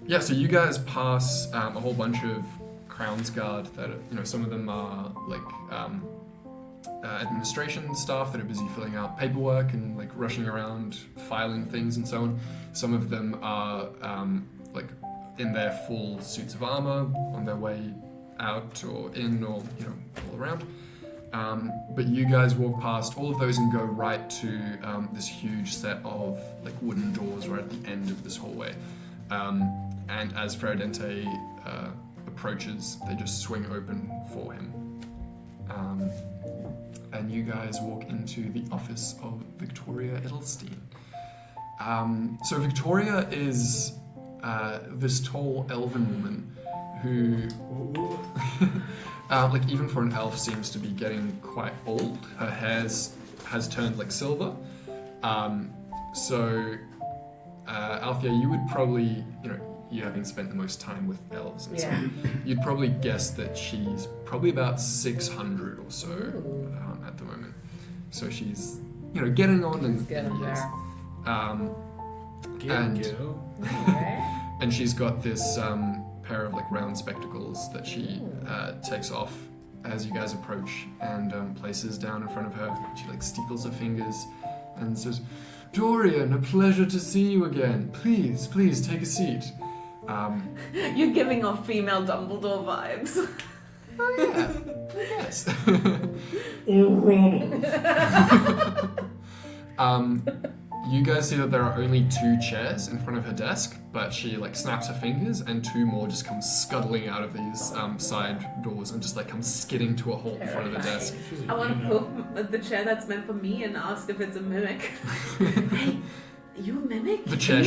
Yeah, so you guys pass a whole bunch of Crown's Guard that, some of them are like administration staff that are busy filling out paperwork and like rushing around filing things and so on. Some of them are like in their full suits of armor on their way out or in or all around. But you guys walk past all of those and go right to this huge set of like wooden doors right at the end of this hallway. And as Ferridente approaches. They just swing open for him. And you guys walk into the office of Victoria Edelstein. So Victoria is this tall elven woman who, like even for an elf, seems to be getting quite old. Her hair has turned like silver. So Althea, you would probably, you having spent the most time with elves and stuff, you'd probably guess that she's probably about 600 or so at the moment. So she's, getting on in Getting years. there. And she's got this pair of like round spectacles that she takes off as you guys approach and places down in front of her. She like steeples her fingers and says, "Dorian, a pleasure to see you again. Please take a seat." You're giving off female Dumbledore vibes. Oh yeah, yes. You guys see that there are only 2 chairs in front of her desk, but she like snaps her fingers and 2 more just come scuttling out of these side doors and just like come skidding to a halt in front of the desk. I want to poke the chair that's meant for me and ask if it's a mimic. Hey, you a mimic? The chair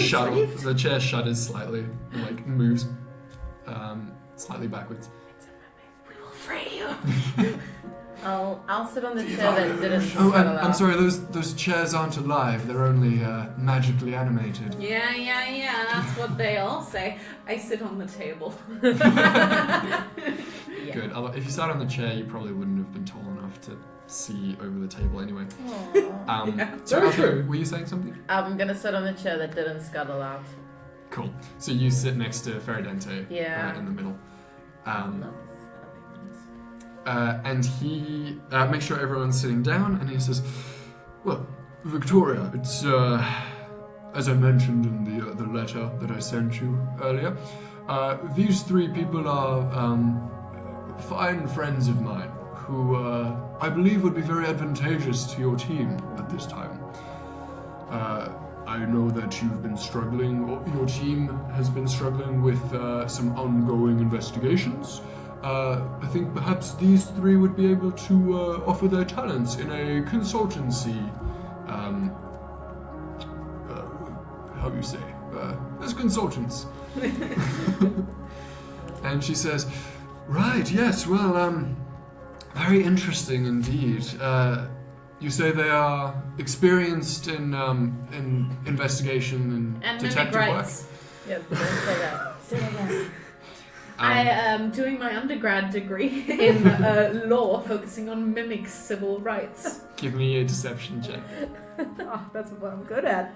shudders slightly and like moves slightly backwards. We will free you. I'll sit on the chair that didn't Oh, scuttle I'm out. sorry, those chairs aren't alive. They're only magically animated. Yeah, that's what they all say. I sit on the table. Good. If you sat on the chair, you probably wouldn't have been tall enough to see over the table anyway. So Very Alfred, true. were you saying something? I'm gonna sit on the chair that didn't scuttle out. Cool. So you sit next to Feridente Yeah. in the middle. Love And he makes sure everyone's sitting down, and he says, "Well, Victoria, it's as I mentioned in the letter that I sent you earlier. These 3 people are fine friends of mine who I believe would be very advantageous to your team at this time. I know that you've been struggling, or your team has been struggling with some ongoing investigations. I think perhaps these 3 would be able to offer their talents in a consultancy, how do you say, as consultants." And she says, "Right, yes, well, very interesting indeed. You say they are experienced in investigation and mimic detective work?" rights. Yeah, don't say that. Say that again. I am doing my undergrad degree in law, focusing on mimic civil rights. Give me a deception check. Oh, that's what I'm good at.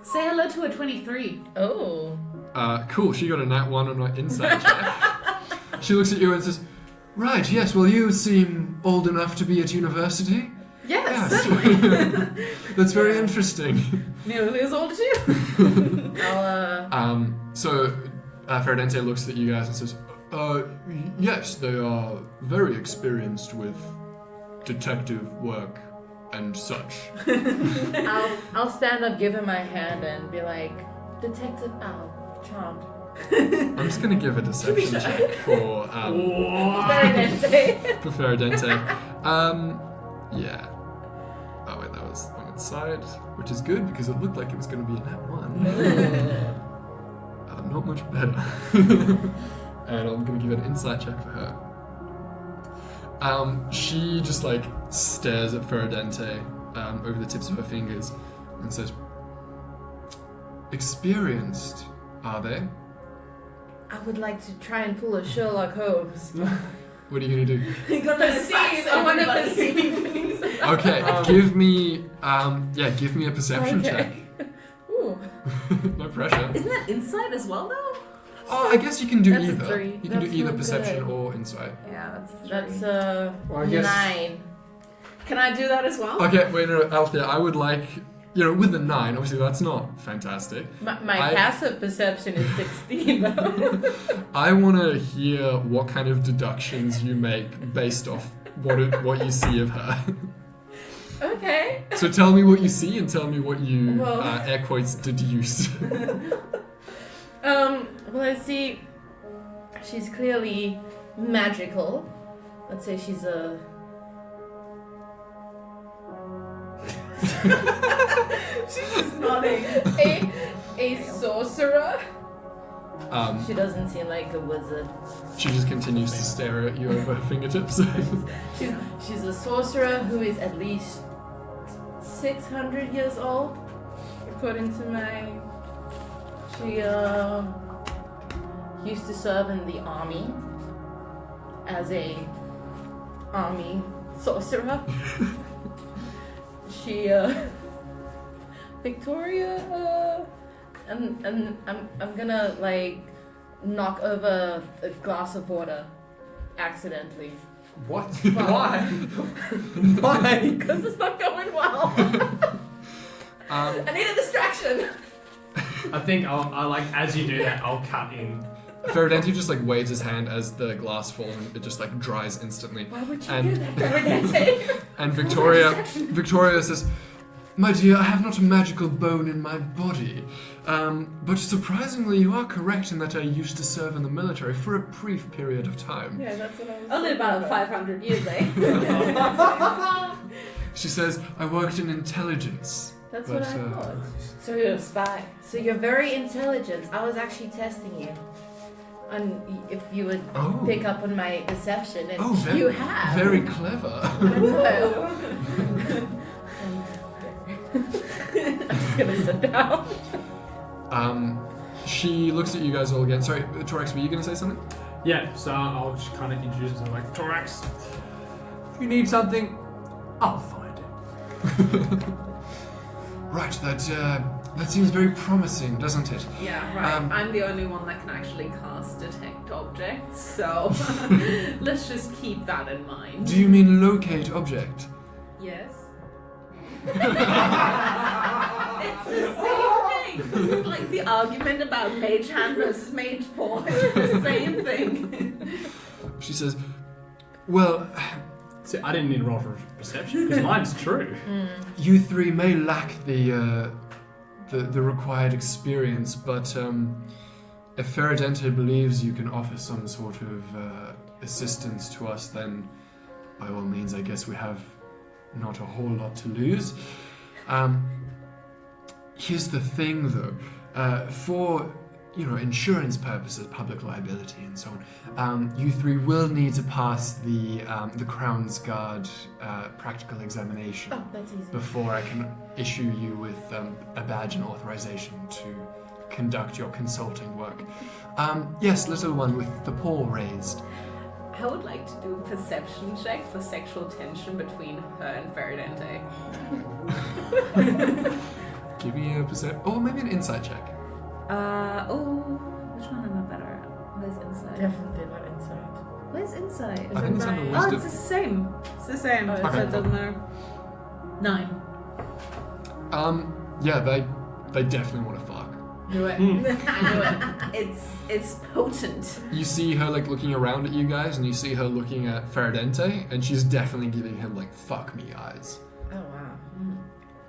Say hello to a 23. Oh. Cool, she got a nat 1 on her insight check. She looks at you and says, "Right, yes, well, you seem old enough to be at university." Yes, Yes. certainly. That's very interesting. Nearly as old as you. So Feridente looks at you guys and says, "Yes, they are very experienced with detective work and such." I'll stand up, give him my hand, and be like, "Detective Al, charmed." I'm just gonna give a deception check for Feridente. for Feridente. Yeah. Oh wait, that was on its side, which is good because it looked like it was gonna be a nat 1. Not much better. And I'm gonna give an insight check for her. She just like stares at Feridente over the tips of her fingers and says, "Experienced, are they?" I would like to try and pull a Sherlock Holmes. What are you gonna do? You're gonna perceive someone everybody. perceiving things. Okay, give me a perception Okay. Ooh. check. No pressure. Isn't that insight as well, though? Oh, I guess you can do That's a either. 3. You can That's do either not perception good. or insight. Yeah, that's a 3. That's Well, I guess- 9. Can I do that as well? Okay, wait, no, Althea, I would like, with a 9, obviously that's not fantastic. My I- passive perception is 16 though. I want to hear what kind of deductions you make based off what you see of her. Okay. So tell me what you see and tell me what you, Well- air quotes, deduce. Well, I see She's clearly magical. Let's say she's a... She's just nodding. a sorcerer. She She doesn't seem like a wizard. just continues to stare at you over her fingertips. She's a sorcerer who is at least 600 years old, according to my... She used to serve in the army as a army sorcerer. She Victoria and I'm gonna like knock over a glass of water accidentally. What? Why? Why? Because it's not going well. I need a distraction. I think I like as you do that, I'll cut in. Ferridente just like waves his hand as the glass falls and it just like dries instantly. Why would you And- do that, Ferridente? And Victoria says, "My dear, I have not a magical bone in my body. But surprisingly, you are correct in that I used to serve in the military for a brief period of time." Yeah, that's what I was Only thinking about 500 years, eh? She says, "I worked in intelligence." That's But, what I uh, thought. So you're a spy. So you're very intelligent. I was actually testing you. On if you would Oh. pick up on my deception, and Oh, very, you have. very clever. I know. I'm just gonna sit down. She looks at you guys all again. Sorry, Torax, were you going to say something? Yeah, so I'll just kind of introduce myself like, Torax, if you need something, I'll find it. Right, that seems very promising, doesn't it? Yeah, right. Um, I'm the only one that can actually cast detect objects, so let's just keep that in mind. Do you mean locate object? Yes. It's the same thing. This is like the argument about mage hand versus mage paw. It's the same thing. She says, "Well, See, I didn't need to roll for perception because mine's true. you three may lack the required experience, but if Ferridente believes you can offer some sort of assistance to us, then by all means, I guess we have not a whole lot to lose. Here's the thing, though, for insurance purposes, public liability, and so on, you three will need to pass the Crown's Guard practical examination Oh, that's easy. before I can issue you with a badge and authorization to conduct your consulting work. Yes, little one with the paw raised. I would like to do a perception check for sexual tension between her and Ferridente. Give me a percent. Oh, maybe an insight check. Which one am I better at? Where's insight? Definitely not inside. Where's insight? I think it's under Oh, wisdom. it's the same. It's the same. Oh, So okay. it doesn't matter. 9. Yeah, they definitely want to fuck. Do it. I knew it. It's potent. You see her like looking around at you guys, and you see her looking at Ferridente, and she's definitely giving him like "fuck me" eyes. Oh wow.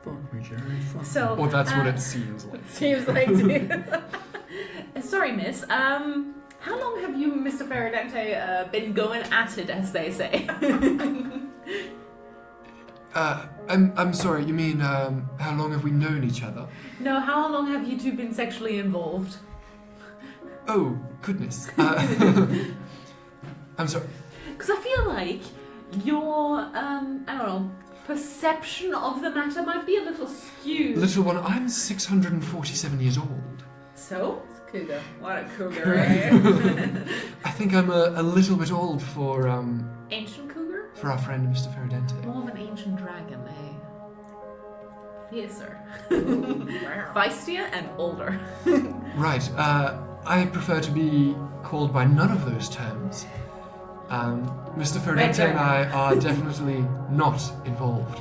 Fuck me, Jerry. Fuck So Or that's what it seems like. Seems like to. sorry, miss. How long have you, Mr. Ferridente, been going at it, as they say? I'm sorry. You mean how long have we known each other? No, how long have you two been sexually involved? Oh goodness. I'm sorry. Because I feel like your, I don't know, perception of the matter might be a little skewed. Little one, I'm 647 years old. So? It's cougar. What a cougar, eh? I think I'm a little bit old for Ancient cougar? our friend Mr. Ferridente. More of an ancient dragon, eh? Fiercer. Feistier and older. Right. I prefer to be called by none of those terms. Mr. Ferridente and I are definitely not involved.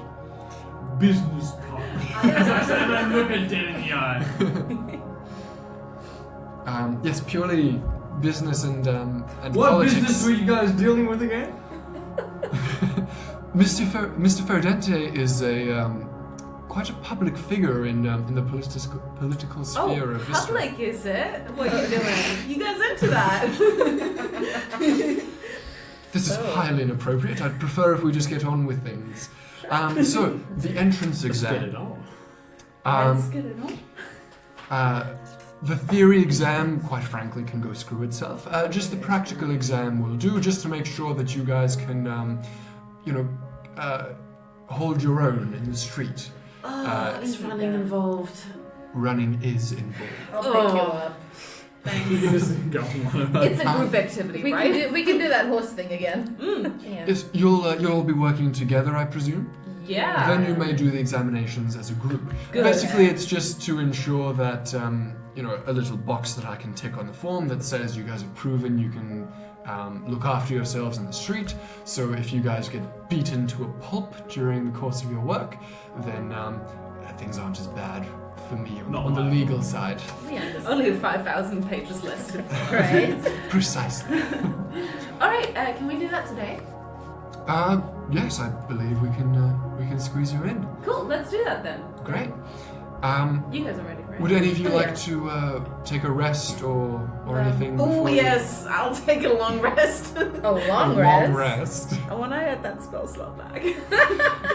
Business partner. As I said, I'm looking dead in the eye. Yes, purely business and What politics. business were you guys dealing with again? Mr. Ferridente is quite a public figure in the political sphere of Vistra. Public is it? What are you doing? You guys into that? This is highly inappropriate. I'd prefer if we just get on with things. So, the entrance Let's get exam. it on. Let's get it on. The theory exam, quite frankly, can go screw itself. Just the practical exam will do, just to make sure that you guys can, hold your own in the street. Is running involved? Running is involved. I'll pick you up. You can just go on one of those. It's a group activity, We right? can do that horse thing again. Yeah. Yes, you'll all be working together, I presume. Yeah. Then you may do the examinations as a group. Good. Basically, it's just to ensure that a little box that I can tick on the form that says you guys have proven you can look after yourselves in the street. So if you guys get beaten to a pulp during the course of your work, then things aren't as bad for me on the legal side. Only 5,000 pages less. Right. Precisely. All right. Can we do that today? Yes, I believe we can squeeze you in. Cool, let's do that then. Great. You guys are ready, right? Would any of you Oh, like yeah. to take a rest or anything? Oh before you- yes, I'll take a long rest. A A long long rest. rest. I want to add that spell slot back.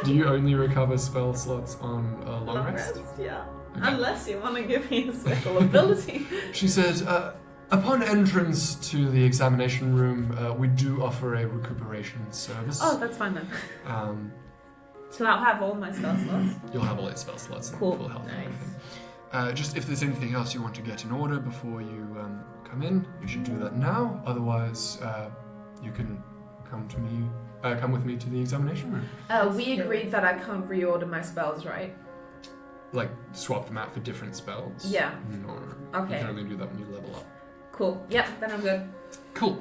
Do you only recover spell slots on a long rest? Yeah. Okay. Unless you want to give me a special ability. She says, upon entrance to the examination room, we do offer a recuperation service. Oh, that's fine then. So I'll have all my spell slots. You'll have all your spell slots and Cool. full health and Nice. everything. Just if there's anything else you want to get in order before you come in, you should do that now. Otherwise, you can come with me to the examination room. We agreed that I can't reorder my spells, right? Like, swap them out for different spells? Yeah. No. Okay. You can only do that when you level up. Cool. Yep, then I'm good. Cool.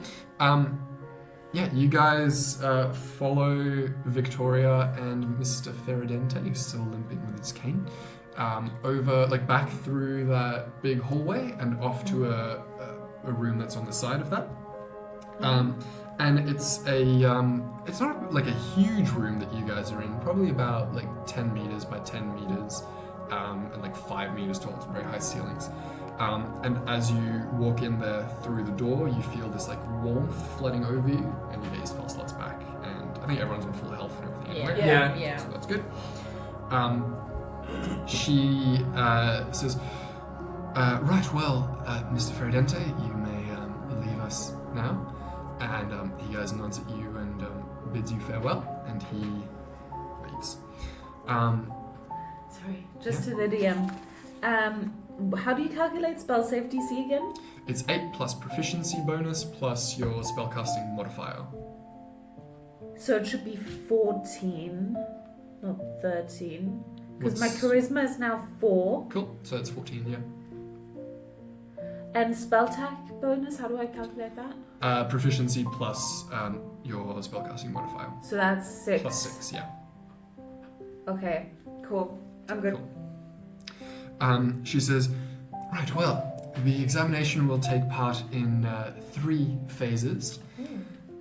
You guys follow Victoria and Mr. Ferradente, who's still limping with his cane, back through that big hallway and off to a room that's on the side of that. And it's it's not like a huge room that you guys are in, probably about like 10 meters by 10 meters, and like 5 meters tall. It's very high ceilings. And as you walk in there through the door, you feel this like warmth flooding over you, and you get your spell slots back. And I think everyone's on full health and everything anyway. Yeah. So that's good. She says, right, well, Mr. Ferradente, you may leave us now. And he guys nods at you and bids you farewell, and he leaves. Sorry, just to the DM. How do you calculate spell save DC again? It's 8 plus proficiency bonus plus your spellcasting modifier. So it should be 14, not 13. Because my What's- charisma is now 4. Cool, so it's 14, yeah. And spell tech bonus, how do I calculate that? Proficiency plus your spellcasting modifier. So that's 6. Plus 6, yeah. Okay, cool. I'm good. Cool. She says, right, well, the examination will take part in 3 phases.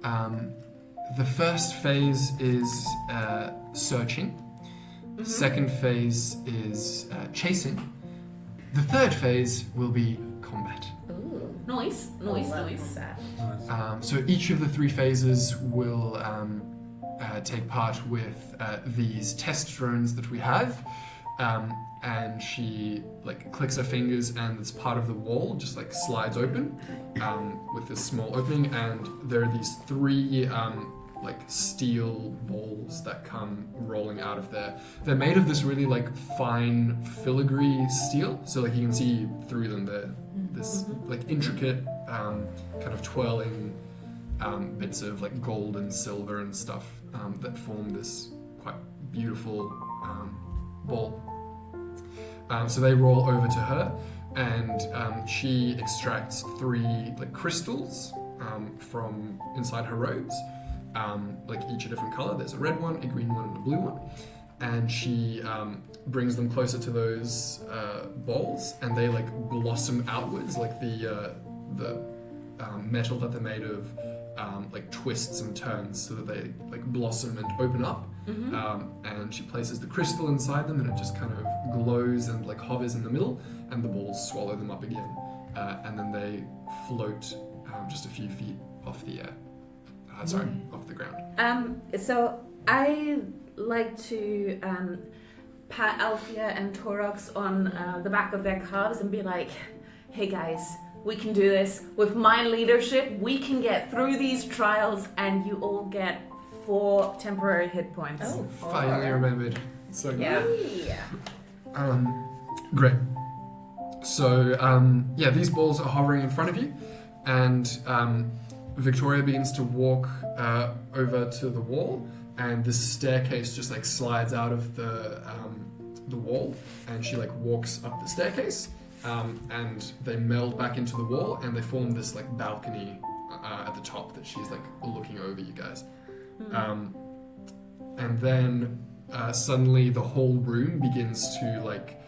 The first phase is searching. The second phase is chasing. The third phase will be combat. Ooh. Nice. So each of the 3 phases will take part with these test drones that we have. And she clicks her fingers, and this part of the wall just slides open with this small opening, and there are these 3 steel balls that come rolling out of there. They're made of this really fine filigree steel, so you can see through them. They're this intricate kind of twirling bits of gold and silver and stuff that form this quite beautiful ball. So they roll over to her, and she extracts 3 crystals from inside her robes, each a different color. There's a red one, a green one, and a blue one. And she brings them closer to those balls, and they blossom outwards, the metal that they're made of like twists and turns so that they like blossom and open up. Mm-hmm. And she places the crystal inside them, and it just kind of glows and like hovers in the middle, and the balls swallow them up again, and then they float just a few feet off the air. Off the ground. So I like to pat Althea and Torox on the back of their calves and be like, hey guys, we can do this. With my leadership, we can get through these trials and you all get 4 temporary hit points. Oh, Finally remembered. So good. Yeah. Great. So these balls are hovering in front of you, and Victoria begins to walk over to the wall, and this staircase just like slides out of the wall, and she like walks up the staircase, and they meld back into the wall, and they form this like balcony at the top that she's like looking over you guys. And then suddenly the whole room begins to like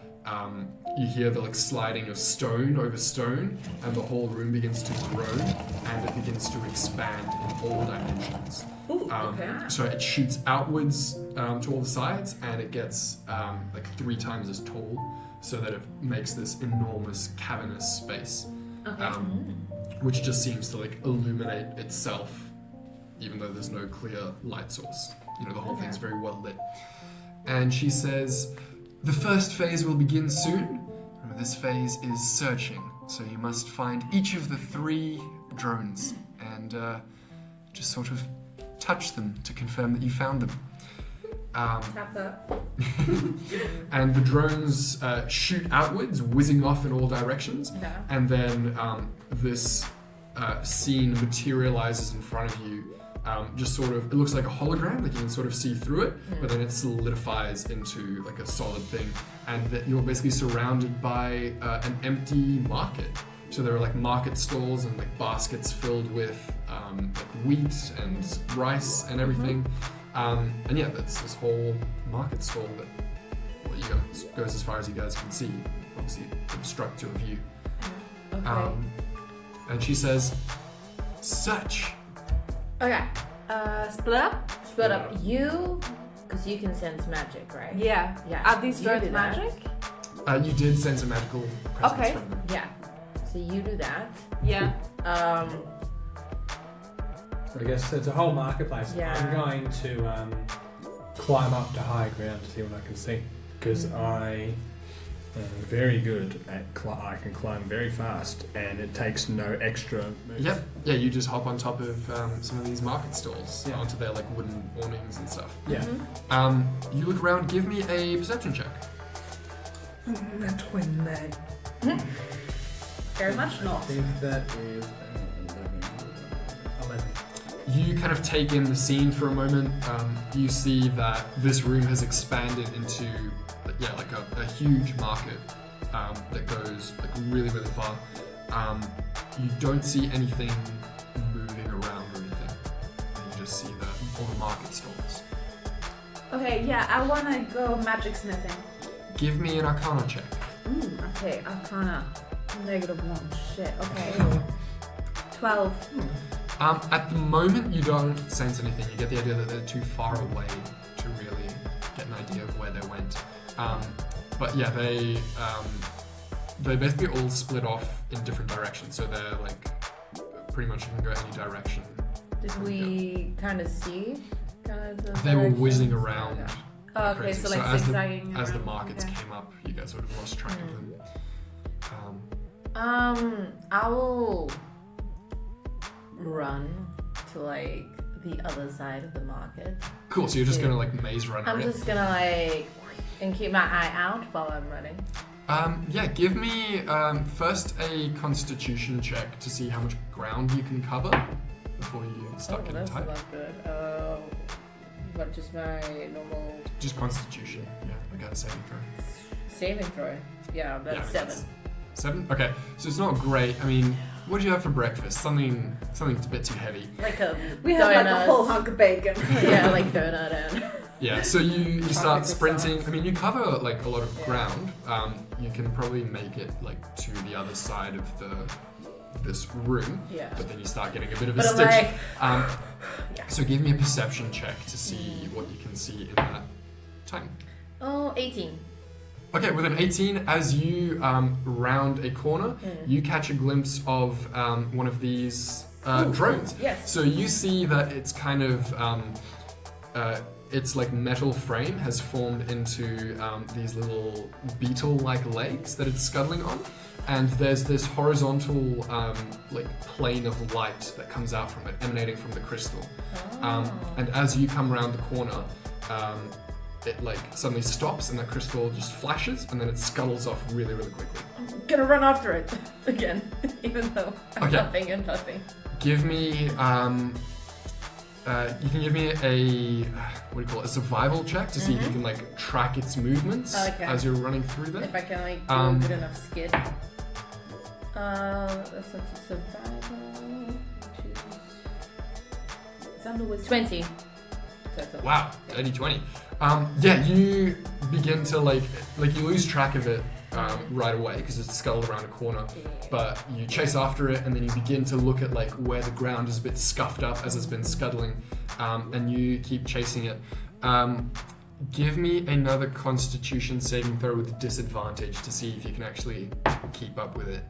you hear the like sliding of stone over stone, and the whole room begins to grow, and it begins to expand in all dimensions. Ooh, okay. So it shoots outwards to all the sides, and it gets like 3 times as tall, so that it makes this enormous cavernous space, Okay. which just seems to like illuminate itself, even though there's no clear light source. You know, the whole thing's very well lit. And she says, "The first phase will begin soon. This phase is searching, so you must find each of the 3 drones and just sort of touch them to confirm that you found them." Tap that. And the drones shoot outwards, whizzing off in all directions, Yeah. and then this scene materializes in front of you. Just sort of, it looks like a hologram, like you can sort of see through it, but then it solidifies into like a solid thing, and that you're basically surrounded by an empty market. So there are like market stalls and like baskets filled with like wheat and rice and everything. And yeah, that's this whole market stall that goes as far as you guys can see, obviously obstruct your view. Okay. And she says, "Search." Okay. Split up? Split up. You, because you can sense magic, right? Yeah. Yeah. Are these You drones do that. magic? You did sense a magical presence Okay. from them. Yeah. So you do that. Yeah. I guess it's a whole marketplace. Yeah. I'm going to climb up to high ground to see what I can see, because I am very good at I can climb very fast, and it takes no extra moves. Yep. Yeah, you just hop on top of some of these market stalls, Yeah. onto their like wooden awnings and stuff. Yeah. You look around. Give me a perception check. That's when that. Very much I not. think that is 11. You kind of take in the scene for a moment. You see that this room has expanded into, like a huge market that goes like really, really far. You don't see anything moving around or anything. You just see all the market stalls. Okay, yeah, I wanna go magic sniffing. Give me an Arcana check. Okay, Arcana. -1. Shit, okay. 12. At the moment, you don't sense anything. You get the idea that they're too far away to really get an idea of where they went. But yeah, they basically all split off in different directions. So they're like, pretty much you can go any direction. Did we kind of see? They were whizzing around. Okay. Oh, okay, crazy. so like as zigzagging the around. markets Okay. came up, you guys sort of lost track of them. I will run to like the other side of the market. Cool. So you're just gonna like maze run I'm around. just gonna like and keep my eye out while I'm running. Yeah, give me first a Constitution check to see how much ground you can cover before you start getting that's tight. not good. But just my normal Just Constitution. Yeah, I got a saving throw. saving throw. Yeah, that's 7. 7? Okay, so it's not great. I mean, what do you have for breakfast? Something a bit too heavy. Like a We have like a donut. whole hunk of bacon. Yeah, like donut and Yeah, so you start Chocolate sprinting. croissants. I mean, you cover like a lot of Yeah. ground. You can probably make it like to the other side of this room, Yeah. but then you start getting a bit of a But I'm stitch. like, yeah. So give me a perception check to see what you can see in that time. Oh, 18. Okay, with an 18, as you round a corner, you catch a glimpse of one of these drones. Yes. So you see that it's kind of, its like metal frame has formed into these little beetle-like legs that it's scuttling on. And there's this horizontal like plane of light that comes out from it, emanating from the crystal. And as you come around the corner, it like suddenly stops and that crystal just flashes and then it scuttles off really, really quickly. I'm gonna run after it again, even though I'm Okay. puffing and puffing. Give me, you can give me a, what do you call it, a survival check to see if you can like track its movements as you're running through them. If I can like do a good enough skid. That's not a survival. It's under wisdom. 20. Total. Wow, 80-20. Yeah, you begin to like you lose track of it right away because it's scuttled around a corner. But you chase after it, and then you begin to look at like where the ground is a bit scuffed up as it's been scuttling, and you keep chasing it. Give me another Constitution saving throw with disadvantage to see if you can actually keep up with it.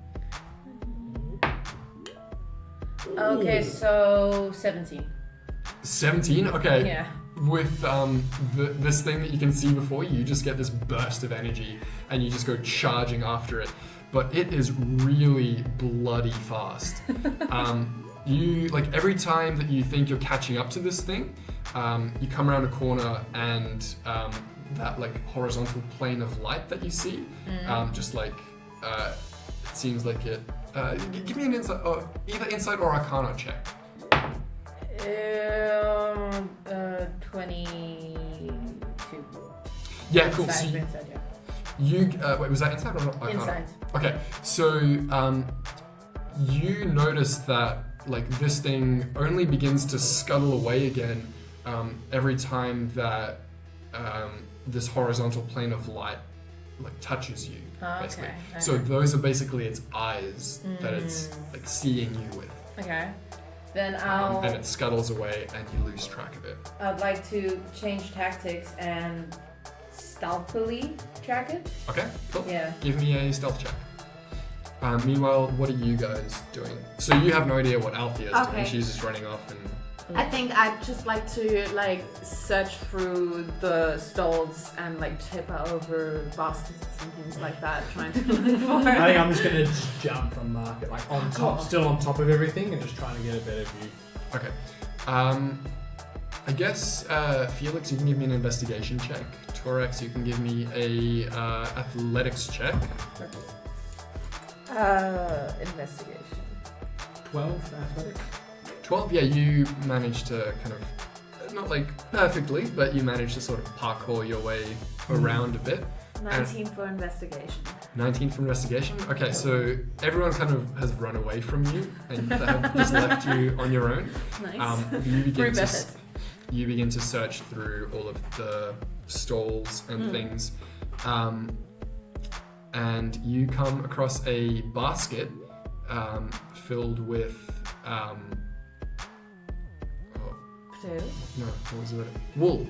Okay, so 17. 17. Okay. Yeah. With this thing that you can see before you just get this burst of energy and you just go charging after it, but it is really bloody fast. You like every time that you think you're catching up to this thing, you come around a corner and that like horizontal plane of light that you see, just like it seems like it. Give me an insight, either insight or Arcana check. 22. Yeah, cool. Inside, So inside, yeah. you wait, was that inside or not? Arcana? Inside. Okay, so you notice that like this thing only begins to scuttle away again every time that this horizontal plane of light like touches you, basically. Okay. So those are basically its eyes that it's like seeing you with. Okay. Then And it scuttles away and you lose track of it. I'd like to change tactics and stealthily track it. Okay, cool. Yeah. Give me a stealth check. Meanwhile, what are you guys doing? So you have no idea what Althea is doing. Okay. She's just running off and... I think I'd just like to like search through the stalls and like tip over baskets and things like that, trying to look for. I think I'm just gonna just jump from market, like on top, still on top of everything, and just trying to get a better view. Okay. I guess, Felix, you can give me an investigation check. Torax, you can give me a athletics check. Investigation. 12 athletics. 12, yeah, you managed to kind of, not like perfectly, but you managed to sort of parkour your way around a bit. 19 for investigation. 19 for investigation. Okay, so everyone kind of has run away from you and have just left you on your own. Nice. You begin to search through all of the stalls and things, and you come across a basket filled with Potato. no, what was it? Wool.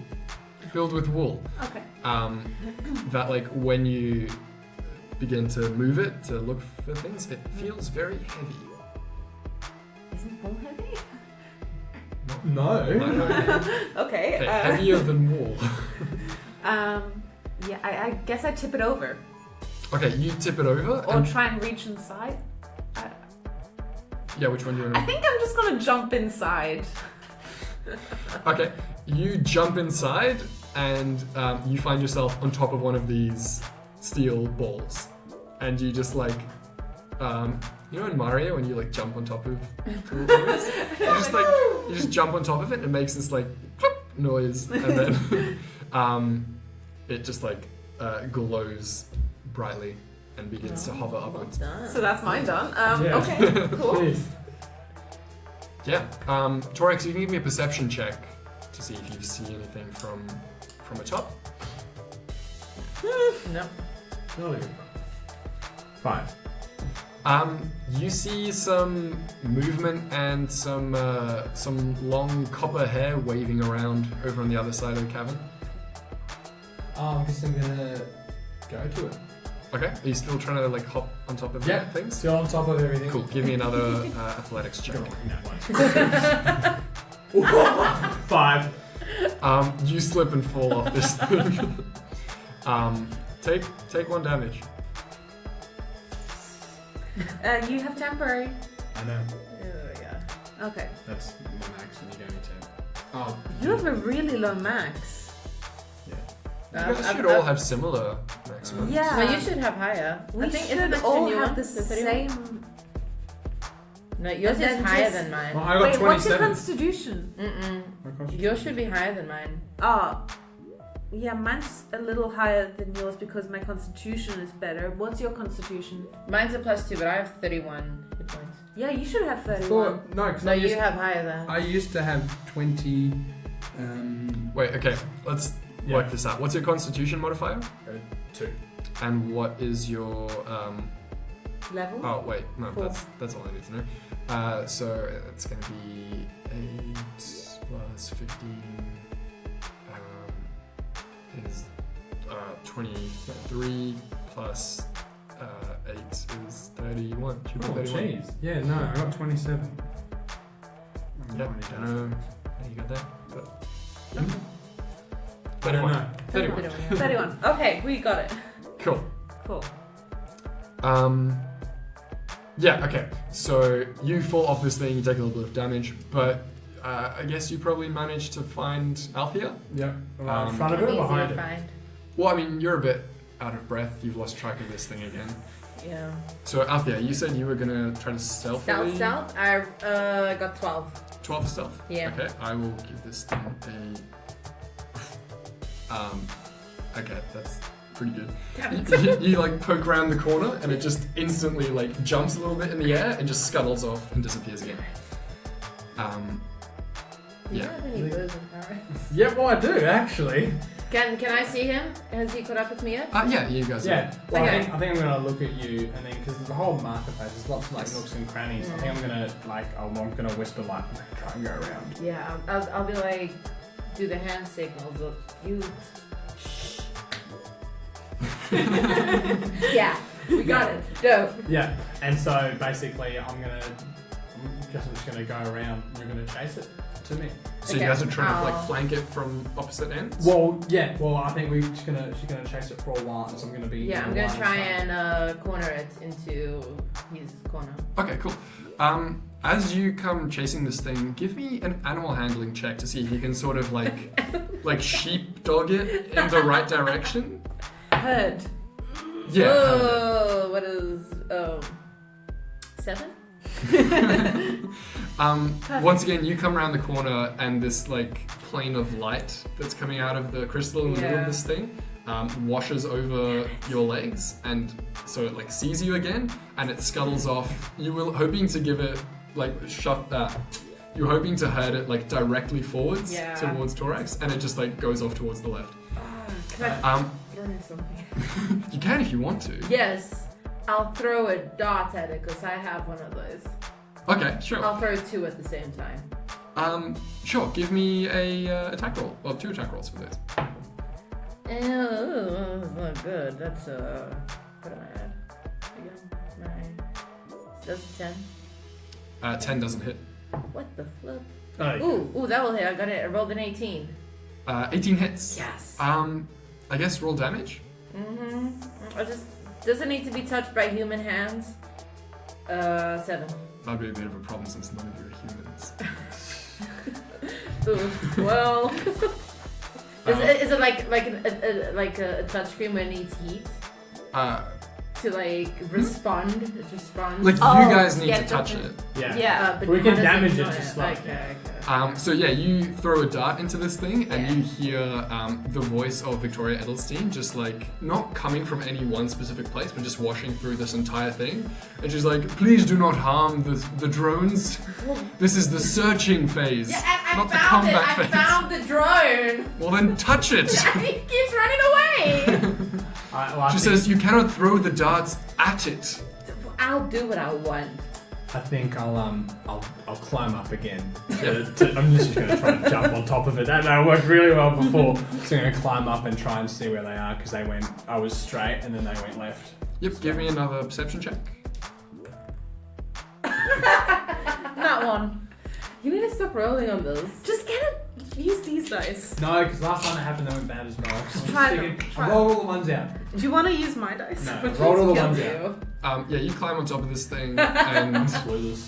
Filled with wool. Okay. That like when you begin to move it to look for things, it feels very heavy. Isn't wool heavy? No. Okay. Okay, heavier than wool. Yeah, I guess I tip it over. Okay, you tip it over. Or And, try and reach inside. yeah, which one do you want I to? think I'm just gonna jump inside. Okay, you jump inside and you find yourself on top of one of these steel balls, and you just like, you know in Mario when you like jump on top of little things? You just jump on top of it and it makes this like noise, and then it just like glows brightly and begins to hover upwards. So that's mine done. Yeah. Okay, cool. Jeez. Yeah, Torax, you can give me a perception check to see if you see anything from atop. No. Not even. 5. You see some movement and some long copper hair waving around over on the other side of the cavern. I guess I'm gonna go to it. Okay, are you still trying to like hop on top of Yep. things? Still on top of everything. Cool. Give me another athletics check. 5. You slip and fall off this thing. Take 1 damage. You have temporary. I know. Okay. That's my max and you gave me 10. Oh. You have a really low max. You guys should all have similar maximums. Yeah. No, you should have higher. We I think should isn't that all your new have one? the 31? same. No, yours And is then higher just- than mine. Well, I got Wait, what's your 27. constitution? Yours should be higher than mine. Oh. Yeah, mine's a little higher than yours because my constitution is better. What's your constitution? Mine's a +2, but I have 31 hit points. Yeah, you should have 31. No, because No, you have higher than. I used to have 20. Wait, okay, let's work this out. What's your constitution modifier? 2. And what is your Level? oh wait, no, 4. that's all I need to know. So it's gonna be 8 plus 15 is 23 plus 8 is 31. Should be Oh, 31. jeez. Yeah, no, I got 27. Yeah, don't know how you got that, but I don't know. 31. 31. Okay, we got it. Cool. Cool. Yeah, okay. So you fall off this thing, you take a little bit of damage, but I guess you probably managed to find Althea. Yep. In front of Easier it or behind to it? find. Well, I mean, you're a bit out of breath. You've lost track of this thing again. Yeah. So Althea, you said you were gonna try to stealthily. Stealth. I got 12. 12 for stealth. Yeah. Okay, I will give this thing a. Okay, that's pretty good. You like poke around the corner and it just instantly like jumps a little bit in the air and just scuttles off and disappears again. Do you Yeah. have any bows and arrows? Yeah, well, I do, actually. Can I see him? Has he caught up with me yet? Yeah, you guys. Yeah. Well, Okay. I think I'm going to look at you, and then, because the whole marketplace, there's lots of like nooks and crannies. I think I'm going to, I'm going to whisper, like, I'm going to try and go around. Yeah, I'll be like, do the hand signals of you. Yeah, we got it. Go. Yeah. And so, basically, I'm just going to go around, and you're going to chase it to me. So you Okay. guys are trying to like I'll- flank it from opposite ends? Well, yeah. Well, I think she's gonna chase it for a while, so I'm gonna be. Yeah, I'm in gonna line try of sight. and corner it into his corner. Okay, cool. As you come chasing this thing, give me an animal handling check to see if you can sort of like sheepdog it in the right direction. Herd. Yeah. Oh, what is 7? Once again, you come around the corner and this like plane of light that's coming out of the crystal in the middle of Yeah. this thing washes over your legs, and so it like sees you again and it scuttles off. You were hoping to give it like you're hoping to herd it like directly forwards Yeah. towards Torax, and it just like goes off towards the left. Can I throw him something? You can if you want to. Yes, I'll throw a dot at it because I have one of those. Okay, sure. I'll throw 2 at the same time. Sure. Give me a attack roll. Well, 2 attack rolls for this. Oh, that's not good. That's what do I add? Again, 9. That's a 10. 10 doesn't hit. What the flip? Oh, Ooh, that will hit. I got it. I rolled an 18. 18 hits. Yes. I guess roll damage. Does it need to be touched by human hands? 7. That'd be a bit of a problem since none of you are humans. Ooh, well. Is it like a touchscreen when it needs heat to like respond? It responds. Like Oh, you guys need yeah, to touch don't- it. yeah. Yeah. But We how can does damage it know just like- Okay. So yeah, you throw a dart into this thing, and Yeah. you hear the voice of Victoria Edelstein just like not coming from any one specific place, but just washing through this entire thing. And she's like, "Please do not harm the drones. This is the searching phase, Yeah, I not the found it. combat I phase." found the drone. Well, then touch it. He keeps running away. I She think- says, "You cannot throw the darts at it." I'll do what I want. I think I'll climb up again. I'm just going to try and jump on top of it. That worked really well before. So I'm going to climb up and try and see where they are because I was straight and then they went left. Yep, give me another perception check. That one. You need to stop rolling on those. Just use these dice. No, because last time it happened, they went bad as well. So I'm Try just them, thinking, try I rolled all the ones out. Do you want to use my dice? No, I Which rolled all the ones ones kill out. Yeah, you climb on top of this thing and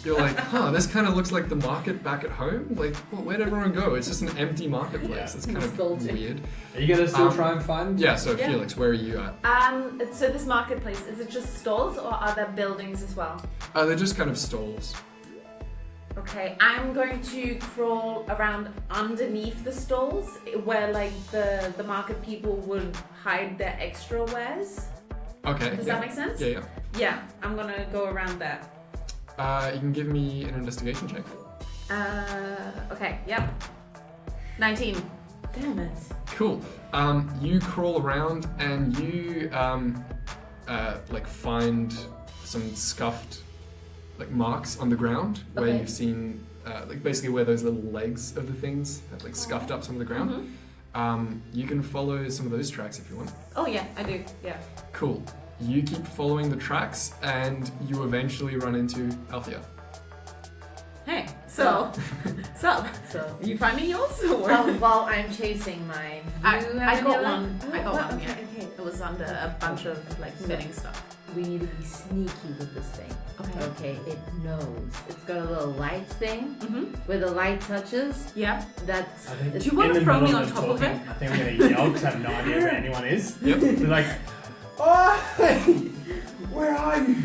you're like, this kind of looks like the market back at home. Like, where'd everyone go? It's just an empty marketplace. Yeah. It's kind of Nostalgic. weird. Are you going to still try and find? Yeah, so Yeah. Felix, where are you at? So this marketplace, is it just stalls or are there buildings as well? They're just kind of stalls. Okay, I'm going to crawl around underneath the stalls where like the market people would hide their extra wares. Okay. Does yeah. that make sense? Yeah, Yeah, I'm gonna go around there. yeah. You can give me an investigation check. Okay, yep. 19. Damn it. Cool. You crawl around and you like find some scuffed like marks on the ground where Okay. you've seen like basically where those little legs of the things have like scuffed up some of the ground. You can follow some of those tracks if you want. Oh yeah, I do. Yeah. Cool. You keep following the tracks and you eventually run into Althea. Hey, so So, you finding yours? Or? while I'm chasing mine, I you have got any other- one. I got Oh, one. okay, Yeah. okay. It was under a bunch of like spinning stuff. We need to be sneaky with this thing. Okay. Okay, it knows. It's got a little light thing. Mm-hmm. Where the light touches, Yeah. that's... I think it's- Do you wanna in the throw me middle on them top of talking, I think I'm going to yell because I have no idea where anyone is. Yep. They're like, oh, hey, where are you?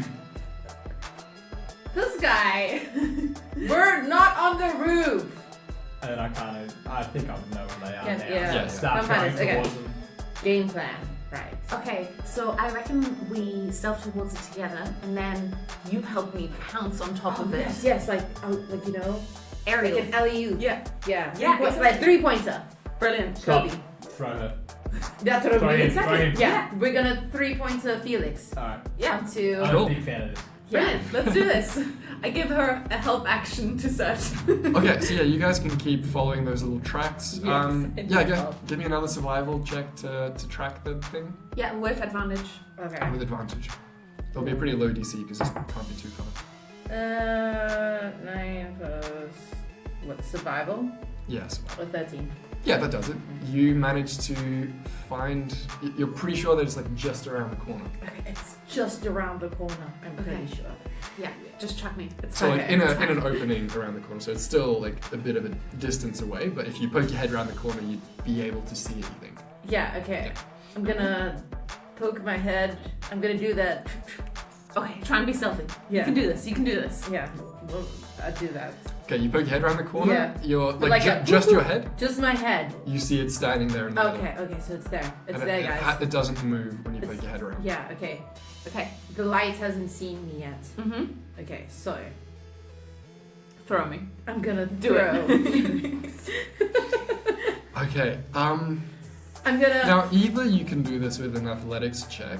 This guy! We're not on the roof! And then I think I would know where they are Yeah, now. yeah. Yeah. Start Come find trying us, okay. towards them. Game plan. Right. Okay, so I reckon we stealth towards it together, and then you help me pounce on top of it. Yes, like you know, Aerial. like an LEU. Yeah, Yeah. Yeah, Like 3-pointer. brilliant. Stop. Kobe. Throw her. That's what I Throw mean. him, Exactly. throw him. Yeah. We're gonna 3-pointer Felix. Alright. Yeah, Onto. I'm Cool. a big fan of this. brilliant. Let's do this. I give her a help action to search. Okay, so yeah, you guys can keep following those little tracks. Yes, it Yeah, will go, help. give me another survival check to track the thing Yeah, with advantage. Okay. with advantage. It'll be a pretty low DC because it can't be too far. 9 plus what? Survival Yes. or 13. Yeah, that does it. You manage to find. You're pretty sure that it's like just around the corner. Okay, it's just around the corner. I'm pretty sure. Yeah, just track me. It's So fine. like in an opening around the corner. So it's still like a bit of a distance away. But if you poke your head around the corner, you'd be able to see anything. Yeah. Okay. I'm gonna poke my head. I'm gonna do that. Okay, try and be stealthy. You Yeah. can do this. You can do this. Yeah. Well, I do that. Okay, you poke your head around the corner. Yeah. You're But like, like a- just your head. Just my head. You see it standing there in the middle. Okay. Okay. So it's there. It's And there, it, guys. it doesn't move when you It's- poke your head around. Yeah. Okay. Okay. The light hasn't seen me yet. Mm-hmm. Okay. So Throw me. I'm gonna Do throw. Okay. I'm gonna. Now either you can do this with an athletics check,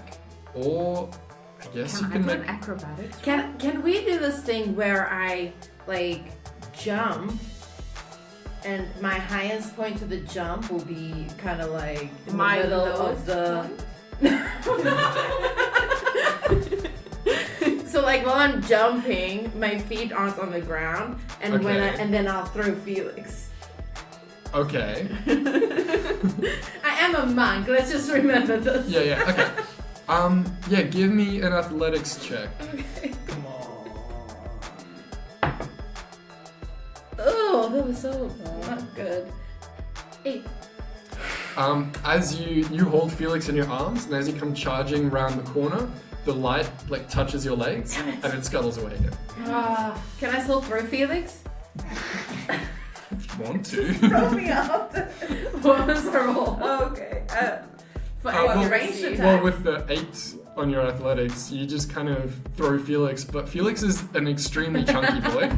or I guess Can you I can do make. an acrobatics? Can we do this thing where I like jump and my highest point of the jump will be kind of like in My the middle lowest of the So like while I'm jumping, my feet aren't on the ground and when Okay. and then I'll throw Felix. Okay. I am a monk, let's just remember this. Yeah. Yeah. Okay. Yeah. Give me an athletics check. Come on. Oh, that was so not good. 8. As you hold Felix in your arms, and as you come charging around the corner, the light like touches your legs, Damn it. and it scuttles away again. Can I still throw Felix? If you want to. Throw me up. What was the roll? Okay. For Oh, well- any ranged attack. Well, with the 8 on your athletics, you just kind of throw Felix, but Felix is an extremely chunky boy.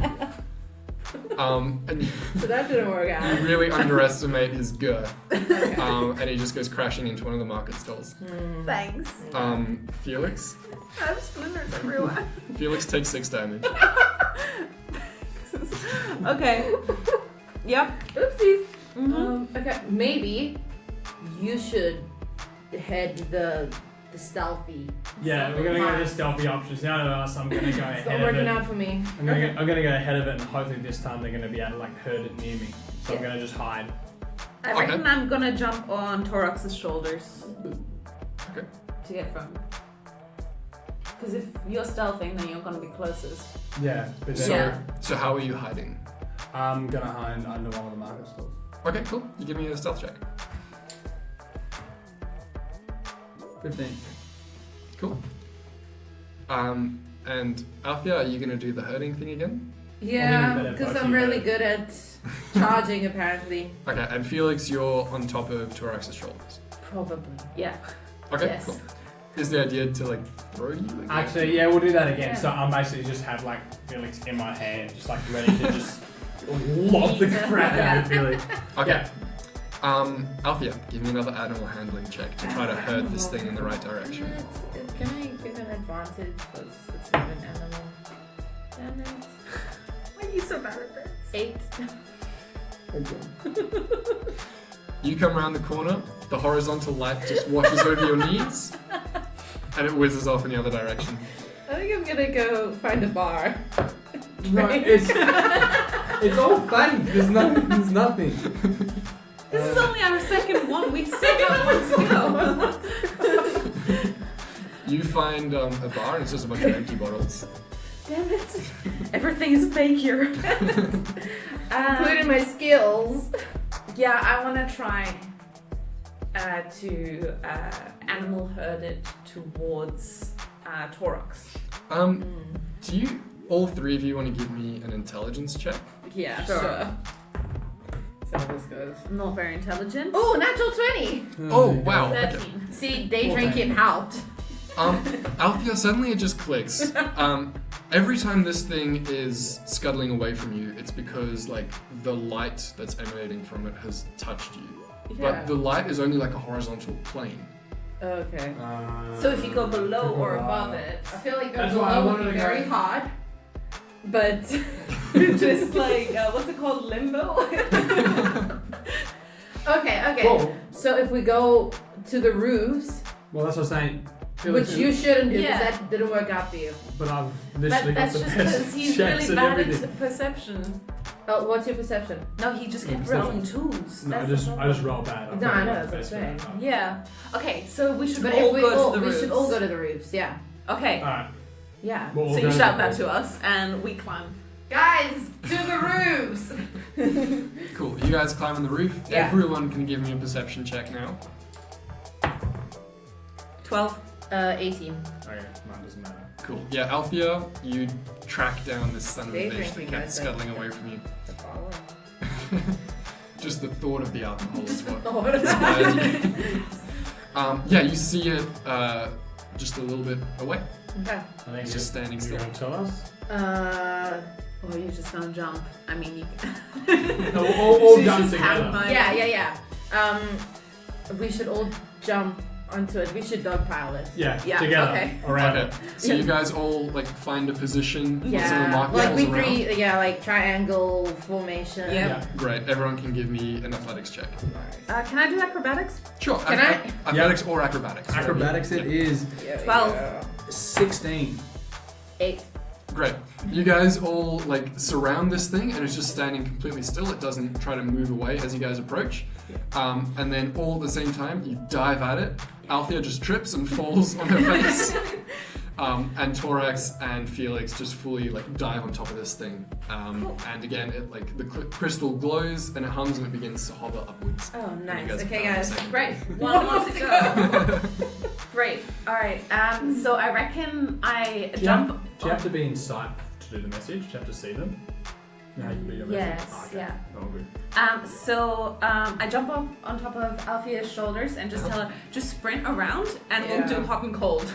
And So that didn't work you out. really underestimate his girth. And he just goes crashing into one of the market stalls. Thanks. Felix? I have splinters everywhere. Felix takes 6 damage. Okay. Yep. Oopsies. Mm-hmm. Okay, maybe you should head the stealthy. Yeah, we're gonna go to the stealthy options. Now to us, I'm gonna go It's ahead not of working it. out for me. I'm gonna go ahead of it, and hopefully this time they're gonna be able to like herd it near me. So I'm gonna just hide. I Okay. reckon I'm gonna jump on Torax's shoulders. Okay. To get from. Because if you're stealthing, then you're gonna be closest. Yeah, but then So, Yeah. so how are you hiding? I'm gonna hide under one of the market stalls. Okay, cool. You give me a stealth check. 15. Cool. And Althea, are you gonna do the herding thing again? Yeah, better because both I'm you really guys. good at charging apparently. Okay, and Felix, you're on top of Torax's shoulders. Probably. Yeah. Okay, Yes. cool. Is the idea to like throw you again? Actually, yeah, we'll do that again. Yeah. So I'm basically just have like Felix in my hand, just like ready to just lob the crap out of Felix. Okay. Althea, give me another animal handling check to try to herd this thing in the right direction. Can I give an advantage because it's not an animal? Damn it. Why are you so bad at this? 8. You come around the corner, the horizontal light just washes over your knees, and it whizzes off in the other direction. I think I'm gonna go find a bar. No, it's all funny. There's nothing. This is only our second one. We said it months ago. You find a bar and it's just a bunch of empty bottles. Damn it. Everything is fake here. Including my skills. Yeah, I want to try to animal herd it towards Torox. Do you, all three of you, want to give me an intelligence check? Yeah, Sure. So this goes. Not very intelligent. Oh, natural 20! Oh, wow. Okay. 13. See, day drinking helped. Althea, suddenly it just clicks. Every time this thing is scuttling away from you, it's because like the light that's emanating from it has touched you. But the light is only like a horizontal plane. Okay. So if you go below or above it, I feel like That's the why I below would wanted be to very go- hard. But just like what's it called, limbo? okay. Cool. So if we go to the roofs, Well, that's what I'm saying. which you shouldn't do because Yeah. that didn't work out for you. But I've But literally got that's the just best because he's checks really and bad everything. at perception. Oh, what's your perception? No, he just kept Perception. rolling twos. No, That's I the just problem. roll bad. No, I know, that's what I'm saying. Yeah. Okay, so we should But all if we go all, to the we roofs. should all go to the roofs, yeah. Okay, Alright. Yeah. we'll all so go you to shout the- that to us and we climb. Guys, to the roofs! Cool. You guys climb on the roof. Yeah. Everyone can give me a perception check now. 12. 18. Okay, mine doesn't matter. Cool. Yeah, Althea, you track down this son of a Day bitch that drinking, kept I think. scuttling away from you. The following. Just the thought of the alcohol is what Oh, what is inspired you. Yeah, you see it just a little bit away. Okay. I think It's just standing you still. gonna tell us? Oh, you're just gonna jump. I mean, you No, we'll all She's jump just together. hand- Yeah. We should all jump onto it. We should dogpile it. Yeah, Yeah, together. okay. Around Okay. it. So you guys all like find a position. What's in the Yeah. market Like balls we around? three, yeah, like triangle formation. Yeah. Yeah. Great. Everyone can give me an athletics check. can I do acrobatics? Sure. Can I? Athletics or acrobatics. Acrobatics it is Yeah, 12. yeah. 16. 8. Great. You guys all like surround this thing, and it's just standing completely still. It doesn't try to move away as you guys approach. And then all at the same time, you dive at it. Althea just trips and falls on her face. And Torax and Felix just fully like dive on top of this thing. And again, it like the crystal glows and it hums and it begins to hover upwards. Oh, And you nice. guys Okay, found the guys. second Great. one. One more to go. Great. All right. So I reckon I Do you jump. have, do you have to be in sight to do the message? Do you have to see them? No, you can do your message. Yes, Oh, okay. yeah. Oh, good. So I jump up on top of Althea's shoulders and just tell her, just sprint around and Yeah. we'll do hot and cold.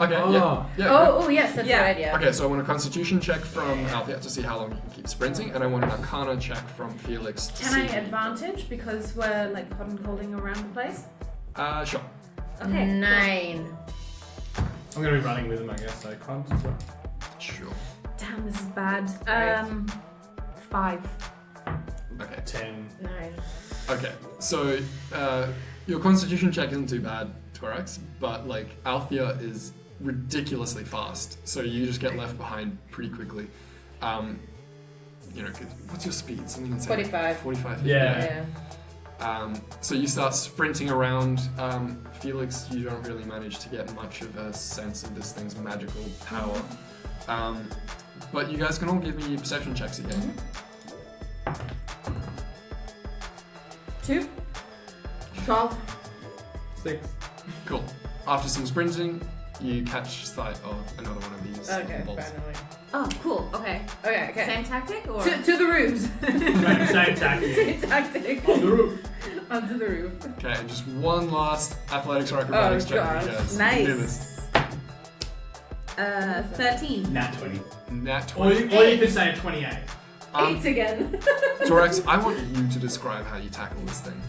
Okay, Oh. yeah. Oh, yes, that's Yeah. right, yeah. Okay, so I want a constitution check from Althea to see how long you can keep sprinting, and I want an arcana check from Felix to Can see. I advantage because we're like hot and colding around the place? Sure. Okay. 9. I'm going to be running with him, I guess. So can't. Sure. Damn, this is bad. Right. 5. Okay. 10. 9. Okay, so your constitution check isn't too bad, Torax, but like Althea is ridiculously fast, so you just get left behind pretty quickly. You know, 'cause what's your speed? Something insane. 45. 45. Yeah. So you start sprinting around. Felix, you don't really manage to get much of a sense of this thing's magical power. But you guys can all give me perception checks again. 2. 12. 6. Cool. After some sprinting, you catch sight of another one of these Okay, bolts. finally. Oh, cool. Okay. Okay. Same tactic or? To the roofs. Same tactic. Same tactic. On the roof. Onto the roof. Okay, just one last athletics or acrobatics Oh, check, gosh. you guys. Nice. You can do this. 13. Nat 20. Nat Or 20. you could say 28. 8 again. Torax, I want you to describe how you tackle this thing.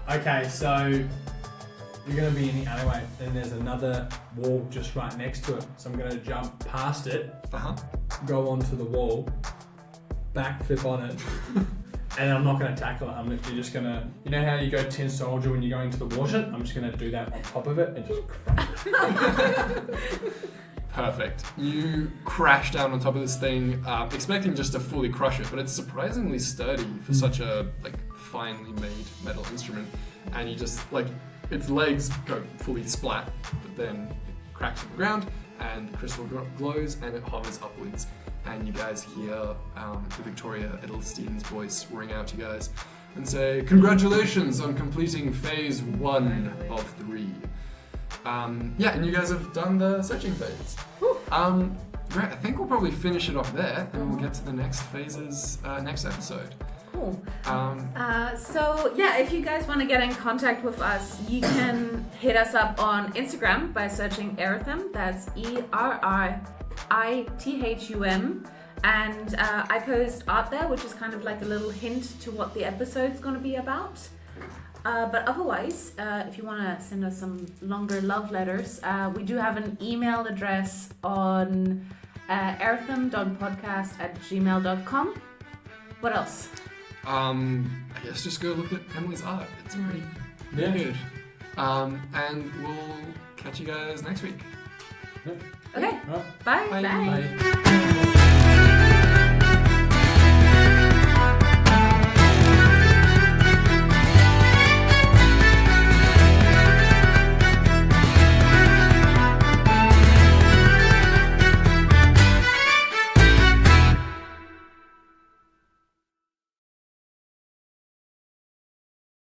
Okay, so you're going to be in the alleyway, and there's another wall just right next to it. So I'm going to jump past it, Uh-huh. go onto the wall, backflip on it, and I'm not going to tackle it. I'm literally just going to, you know how you go tin soldier when you're going to the water? I'm just going to do that on top of it and just crash. Perfect. You crash down on top of this thing, expecting just to fully crush it, but it's surprisingly sturdy for such a like finely made metal instrument. And you just like its legs go fully splat, but then it cracks to the ground, and the crystal glows, and it hovers upwards. And you guys hear Victoria Edelstein's voice ring out to you guys and say, "Congratulations on completing phase 1 of 3." Yeah, and you guys have done the searching phase. Great, I think we'll probably finish it off there, and we'll get to the next phases next episode. Cool. Um, So yeah, if you guys want to get in contact with us, you can hit us up on Instagram by searching Erithum. That's ERRITHUM. And I post art there, which is kind of like a little hint to what the episode's going to be about. But otherwise, if you want to send us some longer love letters, we do have an email address on erithum.podcast@gmail.com. What else? I guess just go look at Emily's art. It's pretty Yeah. good. And we'll catch you guys next week. Okay, Right. bye. Bye. Bye.